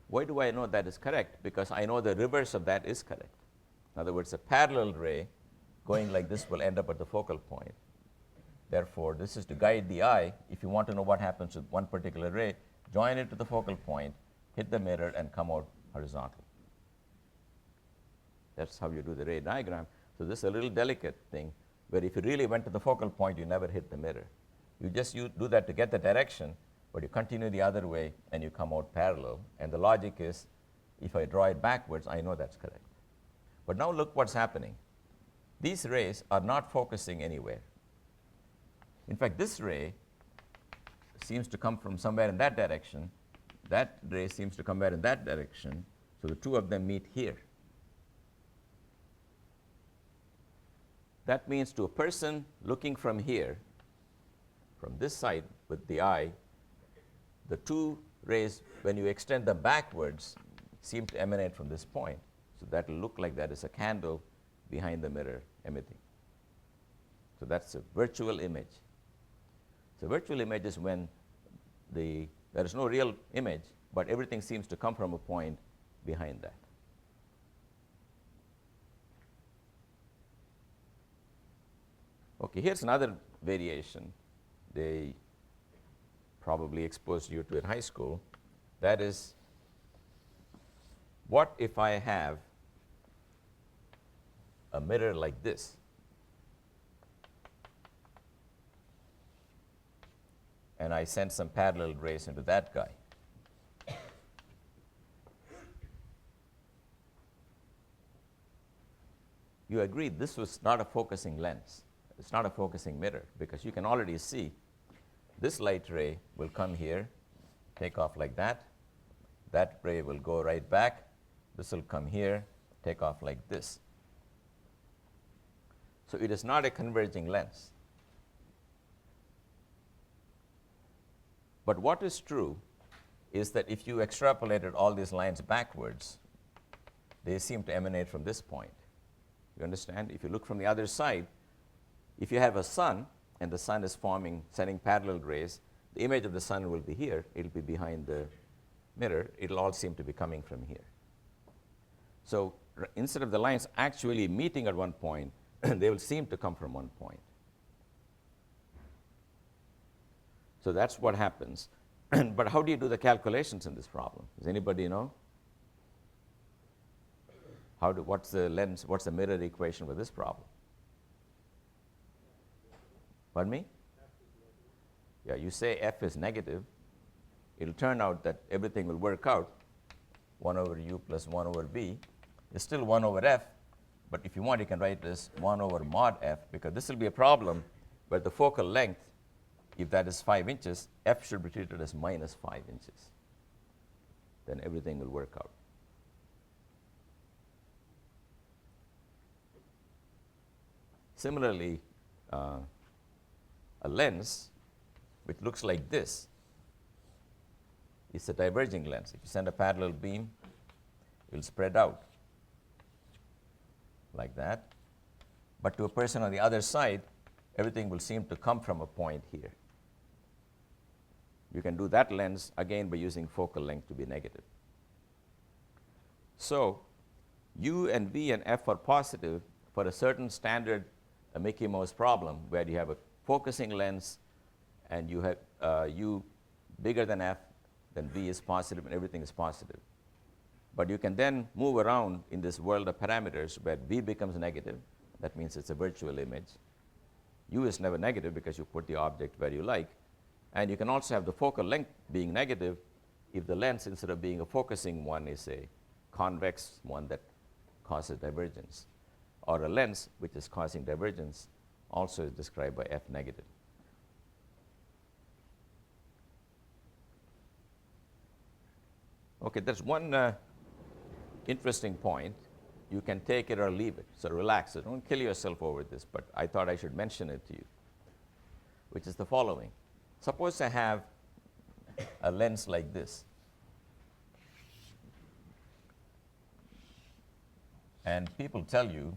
Speaker 1: Why do I know that is correct? Because I know the reverse of that is correct. In other words, a parallel ray going like this will end up at the focal point. Therefore, this is to guide the eye. If you want to know what happens with one particular ray, join it to the focal point, hit the mirror, and come out horizontal. That's how you do the ray diagram. So this is a little delicate thing, where if you really went to the focal point, you never hit the mirror. You do that to get the direction, but you continue the other way, and you come out parallel. And the logic is, if I draw it backwards, I know that's correct. But now look what's happening. These rays are not focusing anywhere. In fact, this ray seems to come from somewhere in that direction. That ray seems to come somewhere in that direction. So the two of them meet here. That means to a person looking from here, from this side with the eye, the two rays, when you extend them backwards, seem to emanate from this point. So that will look like that is a candle behind the mirror emitting. So that's a virtual image. So virtual image is when there is no real image, but everything seems to come from a point behind that. Okay, here's another variation they probably exposed you to in high school. That is, what if I have a mirror like this? And I send some parallel rays into that guy. You agreed this was not a focusing lens. It's not a focusing mirror, because you can already see this light ray will come here, take off like that. That ray will go right back. This will come here, take off like this. So it is not a converging lens. But what is true is that if you extrapolated all these lines backwards, they seem to emanate from this point. You understand? If you look from the other side, if you have a sun and the sun is sending parallel rays, the image of the sun will be here. It will be behind the mirror. It will all seem to be coming from here. So instead of the lines actually meeting at one point, they will seem to come from one point. So that's what happens. But how do you do the calculations in this problem? Does anybody know? What's the mirror equation for this problem? Pardon me? Yeah, you say f is negative, it'll turn out that everything will work out. 1 over u plus 1 over v is still 1 over f, but if you want, you can write this 1 over mod f, because this will be a problem where the focal length, if that is 5 inches, f should be treated as minus 5 inches. Then everything will work out. Similarly, a lens which looks like this is a diverging lens. If you send a parallel beam, it will spread out like that. But to a person on the other side, everything will seem to come from a point here. You can do that lens again by using focal length to be negative. So u and v and f are positive for a certain standard Mickey Mouse problem where you have a focusing lens and you have u bigger than f, then v is positive and everything is positive. But you can then move around in this world of parameters where v becomes negative. That means it's a virtual image. U is never negative because you put the object where you like. And you can also have the focal length being negative if the lens, instead of being a focusing one, is a convex one that causes divergence. Or a lens which is causing divergence also is described by f negative. Okay, there's one interesting point. You can take it or leave it, so relax it. Don't kill yourself over this, but I thought I should mention it to you, which is the following. Suppose I have a lens like this, and people tell you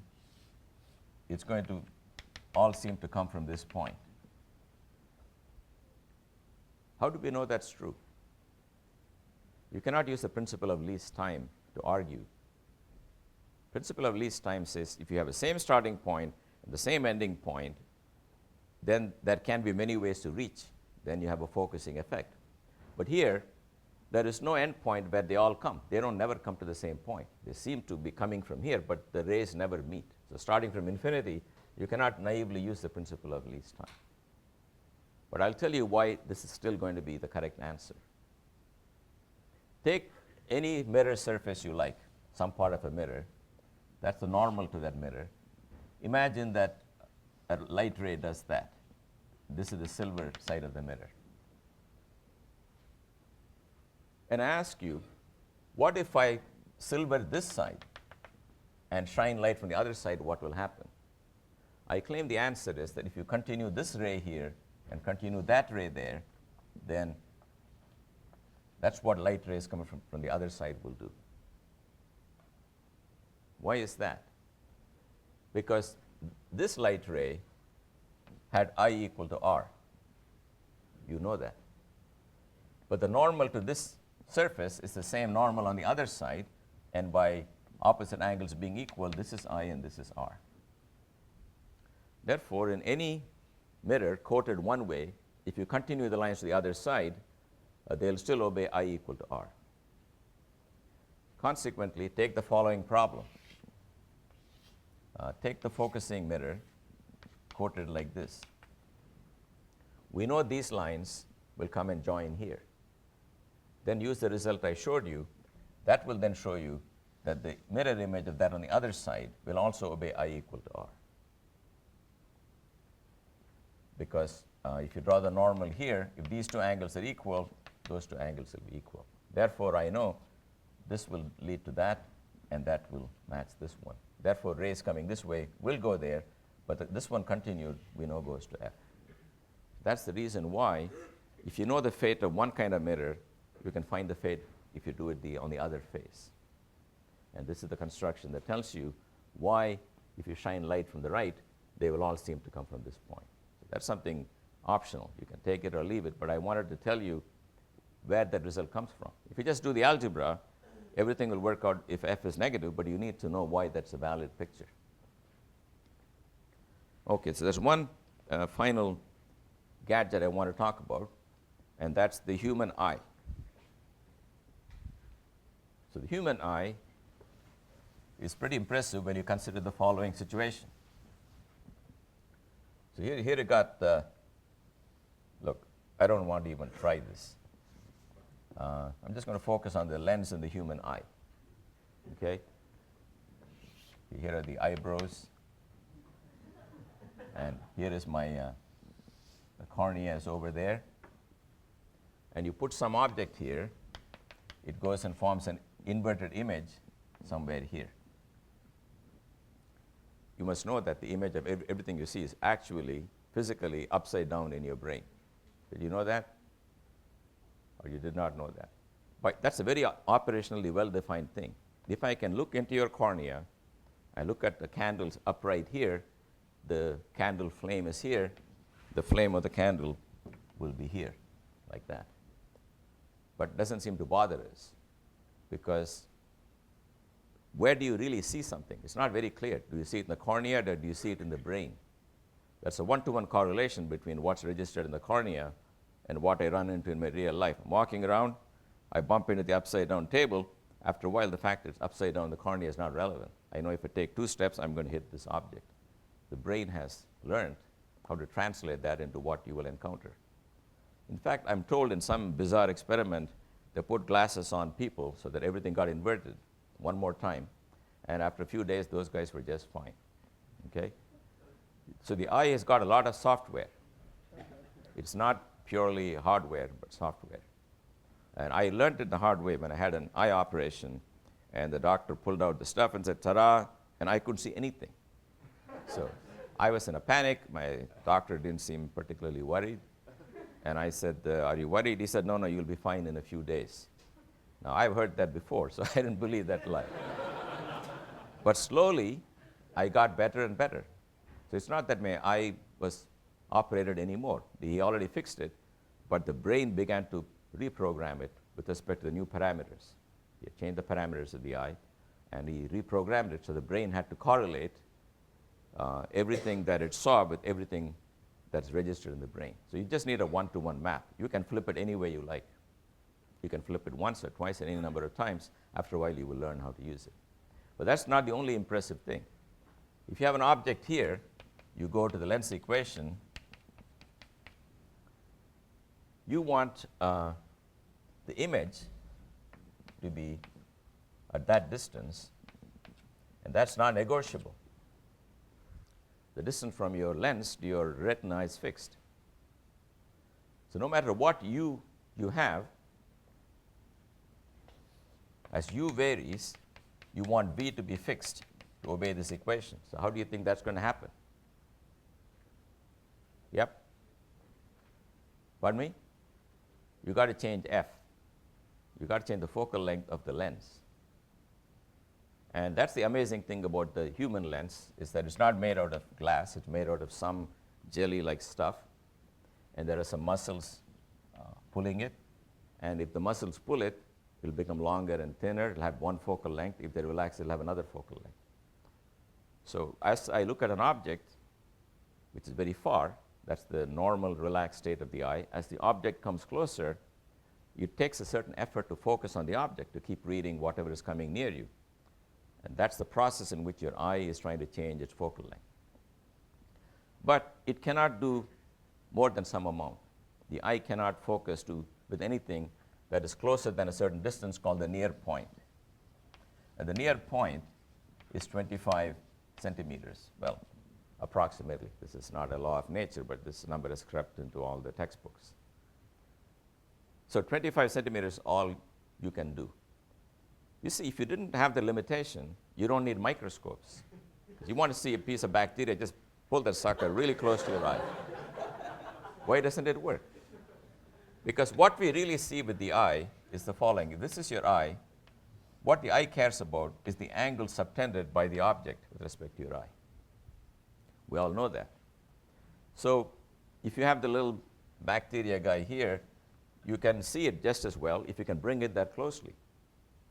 Speaker 1: it's going to all seem to come from this point. How do we know that's true? You cannot use the principle of least time to argue. Principle of least time says if you have the same starting point and the same ending point, then there can be many ways to reach. Then you have a focusing effect. But here, there is no end point where they all come. They don't never come to the same point. They seem to be coming from here, but the rays never meet. So starting from infinity, you cannot naively use the principle of least time. But I'll tell you why this is still going to be the correct answer. Take any mirror surface you like, some part of a mirror. That's the normal to that mirror. Imagine that a light ray does that. This is the silver side of the mirror. And I ask you, what if I silver this side and shine light from the other side, what will happen? I claim the answer is that if you continue this ray here and continue that ray there, then that's what light rays coming from the other side will do. Why is that? Because this light ray had I equal to R. You know that. But the normal to this surface is the same normal on the other side, and by opposite angles being equal, this is I and this is R. Therefore, in any mirror coated one way, if you continue the lines to the other side, they'll still obey I equal to R. Consequently, take the following problem. Take the focusing mirror coated like this. We know these lines will come and join here. Then use the result I showed you. That will then show you that the mirror image of that on the other side will also obey I equal to R. Because if you draw the normal here, if these two angles are equal, those two angles will be equal. Therefore, I know this will lead to that, and that will match this one. Therefore, rays coming this way will go there, but this one continued, we know goes to F. That's the reason why, if you know the fate of one kind of mirror, you can find the fate if you do it on the other face. And this is the construction that tells you why, if you shine light from the right, they will all seem to come from this point. So that's something optional. You can take it or leave it, but I wanted to tell you where that result comes from. If you just do the algebra, everything will work out if F is negative, but you need to know why that's a valid picture. Okay, so there's one final gadget I want to talk about, and that's the human eye. So the human eye is pretty impressive when you consider the following situation. So here you got, look, I don't want to even try this. I'm just going to focus on the lens in the human eye. Okay? Here are the eyebrows. And here is my the cornea is over there. And you put some object here, it goes and forms an inverted image somewhere here. You must know that the image of everything you see is actually physically upside down in your brain. Did you know that? Or you did not know that? But that's a very operationally well-defined thing. If I can look into your cornea, I look at the candles upright here, the candle flame is here, the flame of the candle will be here, like that. But it doesn't seem to bother us, because where do you really see something? It's not very clear. Do you see it in the cornea, or do you see it in the brain? There's a one-to-one correlation between what's registered in the cornea and what I run into in my real life. I'm walking around, I bump into the upside-down table. After a while, the fact that it's upside down, the cornea is not relevant. I know if I take 2 steps, I'm going to hit this object. The brain has learned how to translate that into what you will encounter. In fact, I'm told in some bizarre experiment, they put glasses on people so that everything got inverted one more time. And after a few days, those guys were just fine. Okay? So the eye has got a lot of software. It's not purely hardware, but software. And I learned it the hard way when I had an eye operation, and the doctor pulled out the stuff and said, ta-da, and I couldn't see anything. So I was in a panic. My doctor didn't seem particularly worried. And I said, are you worried? He said, no, no, you'll be fine in a few days. Now, I've heard that before, so I didn't believe that lie. But slowly, I got better and better. So it's not that my eye was operated anymore. He already fixed it, but the brain began to reprogram it with respect to the new parameters. He had changed the parameters of the eye, and he reprogrammed it, so the brain had to correlate everything that it saw with everything that's registered in the brain. So you just need a one-to-one map. You can flip it any way you like. You can flip it once or twice and any number of times. After a while, you will learn how to use it. But that's not the only impressive thing. If you have an object here, you go to the lens equation. You want the image to be at that distance, and that's not negotiable. The distance from your lens to your retina is fixed. So no matter what you have, as u varies, you want v to be fixed to obey this equation. So how do you think that's going to happen? Yep. Pardon me? You got to change f. You got to change the focal length of the lens. And that's the amazing thing about the human lens, is that it's not made out of glass. It's made out of some jelly-like stuff. And there are some muscles pulling it. And if the muscles pull it, it'll become longer and thinner. It'll have one focal length. If they relax, it'll have another focal length. So as I look at an object, which is very far, that's the normal relaxed state of the eye. As the object comes closer, it takes a certain effort to focus on the object, to keep reading whatever is coming near you. And that's the process in which your eye is trying to change its focal length. But it cannot do more than some amount. The eye cannot focus with anything that is closer than a certain distance, called the near point. And the near point is 25 centimeters. Well, approximately. This is not a law of nature, but this number has crept into all the textbooks. So 25 centimeters is all you can do. You see, if you didn't have the limitation, you don't need microscopes. You want to see a piece of bacteria, just pull that sucker really close to your eye. Why doesn't it work? Because what we really see with the eye is the following. If this is your eye, what the eye cares about is the angle subtended by the object with respect to your eye. We all know that. So if you have the little bacteria guy here, you can see it just as well if you can bring it that closely.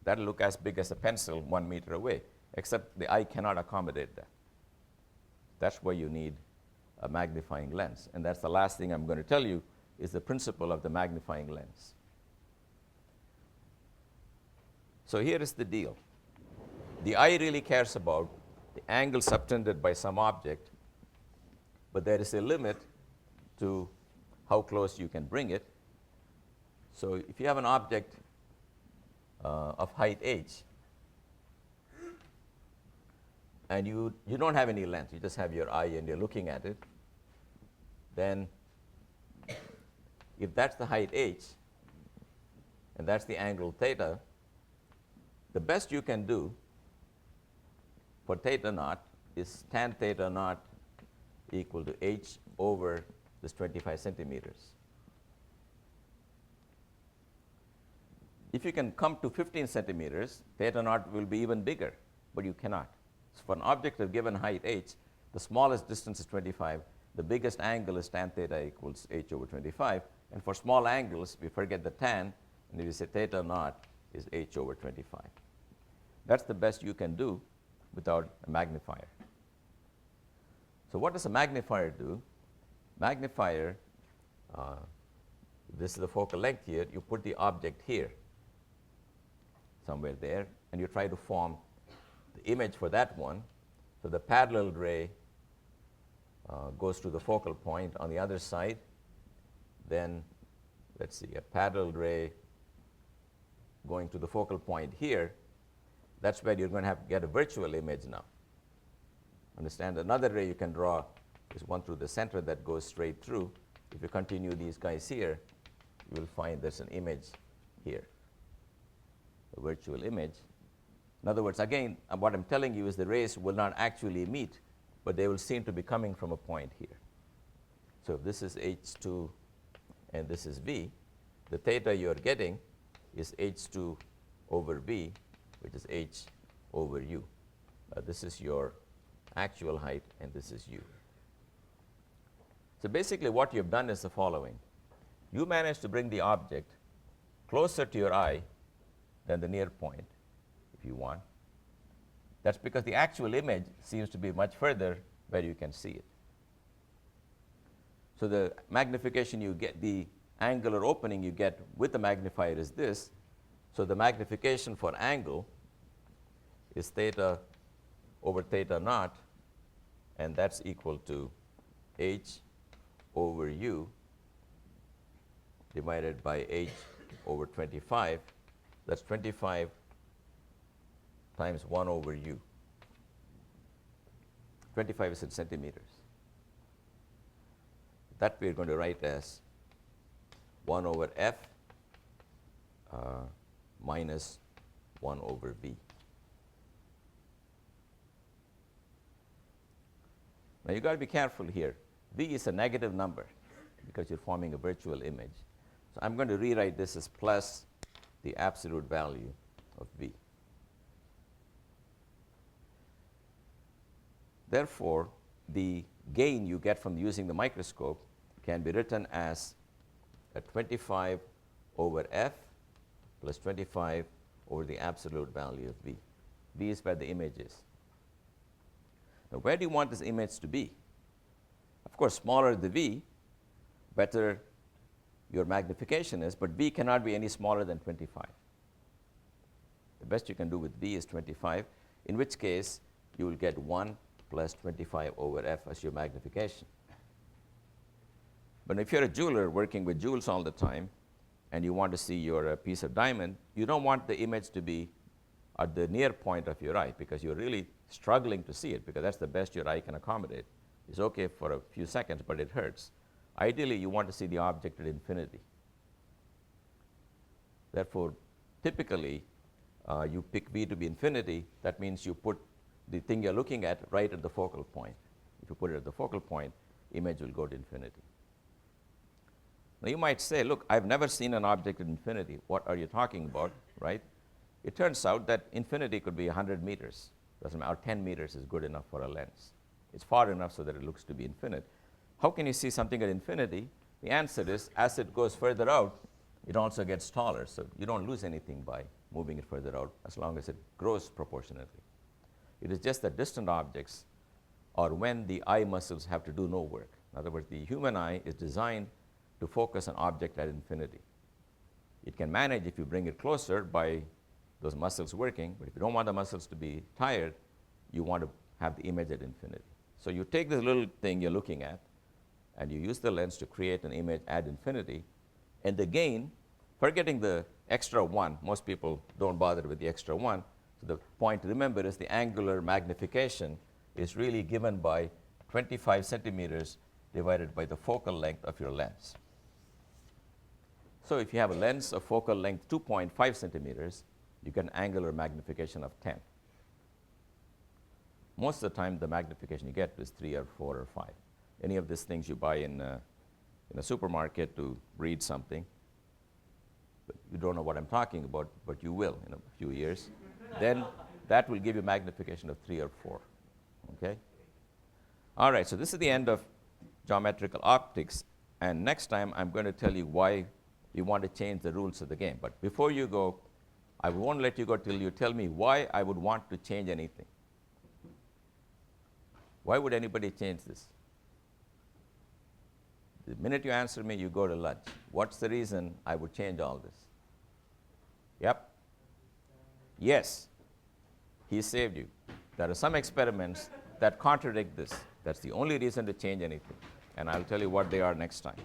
Speaker 1: That'll look as big as a pencil 1 meter away, except the eye cannot accommodate that. That's why you need a magnifying lens. And that's the last thing I'm going to tell you, is the principle of the magnifying lens. So here is the deal. The eye really cares about the angle subtended by some object, but there is a limit to how close you can bring it. So if you have an object of height h, and you don't have any length, you just have your eye and you're looking at it, then if that's the height h, and that's the angle theta, the best you can do for theta naught is tan theta naught equal to h over this 25 centimeters. If you can come to 15 centimeters, theta naught will be even bigger, but you cannot. So for an object of given height h, the smallest distance is 25, the biggest angle is tan theta equals h over 25, and for small angles, we forget the tan, and we say theta naught is h over 25. That's the best you can do without a magnifier. So what does a magnifier do? Magnifier, this is the focal length here, you put the object here, somewhere there, and you try to form the image for that one. So the parallel ray goes to the focal point on the other side. Then, let's see, a parallel ray going to the focal point here. That's where you're going to have to get a virtual image now. Understand? Another ray you can draw is one through the center that goes straight through. If you continue these guys here, you will find there's an image here, a virtual image. In other words, again, what I'm telling you is the rays will not actually meet, but they will seem to be coming from a point here. So if this is h2 and this is v, the theta you're getting is h2 over v, which is h over u. This is your actual height, and this is u. So basically what you've done is the following. You managed to bring the object closer to your eye than the near point, if you want. That's because the actual image seems to be much further where you can see it. So the magnification you get, the angular opening you get with the magnifier is this. So the magnification for angle is theta over theta naught, and that's equal to h over u divided by h over 25. That's 25 times 1 over u. 25 is in centimeters. That we're going to write as 1 over f minus 1 over v. Now you've got to be careful here. V is a negative number because you're forming a virtual image. So I'm going to rewrite this as plus the absolute value of v. Therefore, the gain you get from using the microscope can be written as a 25 over f plus 25 over the absolute value of v. V is where the image is. Now, where do you want this image to be? Of course, smaller the v, better your magnification is, but v cannot be any smaller than 25. The best you can do with v is 25, in which case you will get 1 plus 25 over f as your magnification. But if you're a jeweler working with jewels all the time, and you want to see your piece of diamond, you don't want the image to be at the near point of your eye, because you're really struggling to see it, because that's the best your eye can accommodate. It's okay for a few seconds, but it hurts. Ideally, you want to see the object at infinity. Therefore, typically, you pick v to be infinity. That means you put the thing you're looking at right at the focal point. If you put it at the focal point, image will go to infinity. Now, you might say, look, I've never seen an object at infinity. What are you talking about, right? It turns out that infinity could be 100 meters. Doesn't matter, 10 meters is good enough for a lens. It's far enough so that it looks to be infinite. How can you see something at infinity? The answer is, as it goes further out, it also gets taller. So you don't lose anything by moving it further out, as long as it grows proportionately. It is just that distant objects are when the eye muscles have to do no work. In other words, the human eye is designed to focus an object at infinity. It can manage if you bring it closer by those muscles working, but if you don't want the muscles to be tired, you want to have the image at infinity. So you take this little thing you're looking at, and you use the lens to create an image ad infinity, and the gain, forgetting the extra 1, most people don't bother with the extra 1, so the point to remember is the angular magnification is really given by 25 centimeters divided by the focal length of your lens. So if you have a lens of focal length 2.5 centimeters, you get an angular magnification of 10. Most of the time, the magnification you get is 3 or 4 or 5. Any of these things you buy in a supermarket to read something, but you don't know what I'm talking about, but you will in a few years, then that will give you magnification of 3 or 4. Okay? All right, so this is the end of geometrical optics, and next time I'm going to tell you why we want to change the rules of the game. But before you go, I won't let you go till you tell me why I would want to change anything. Why would anybody change this? The minute you answer me, you go to lunch. What's the reason I would change all this? Yep. Yes. He saved you. There are some experiments that contradict this. That's the only reason to change anything. And I'll tell you what they are next time.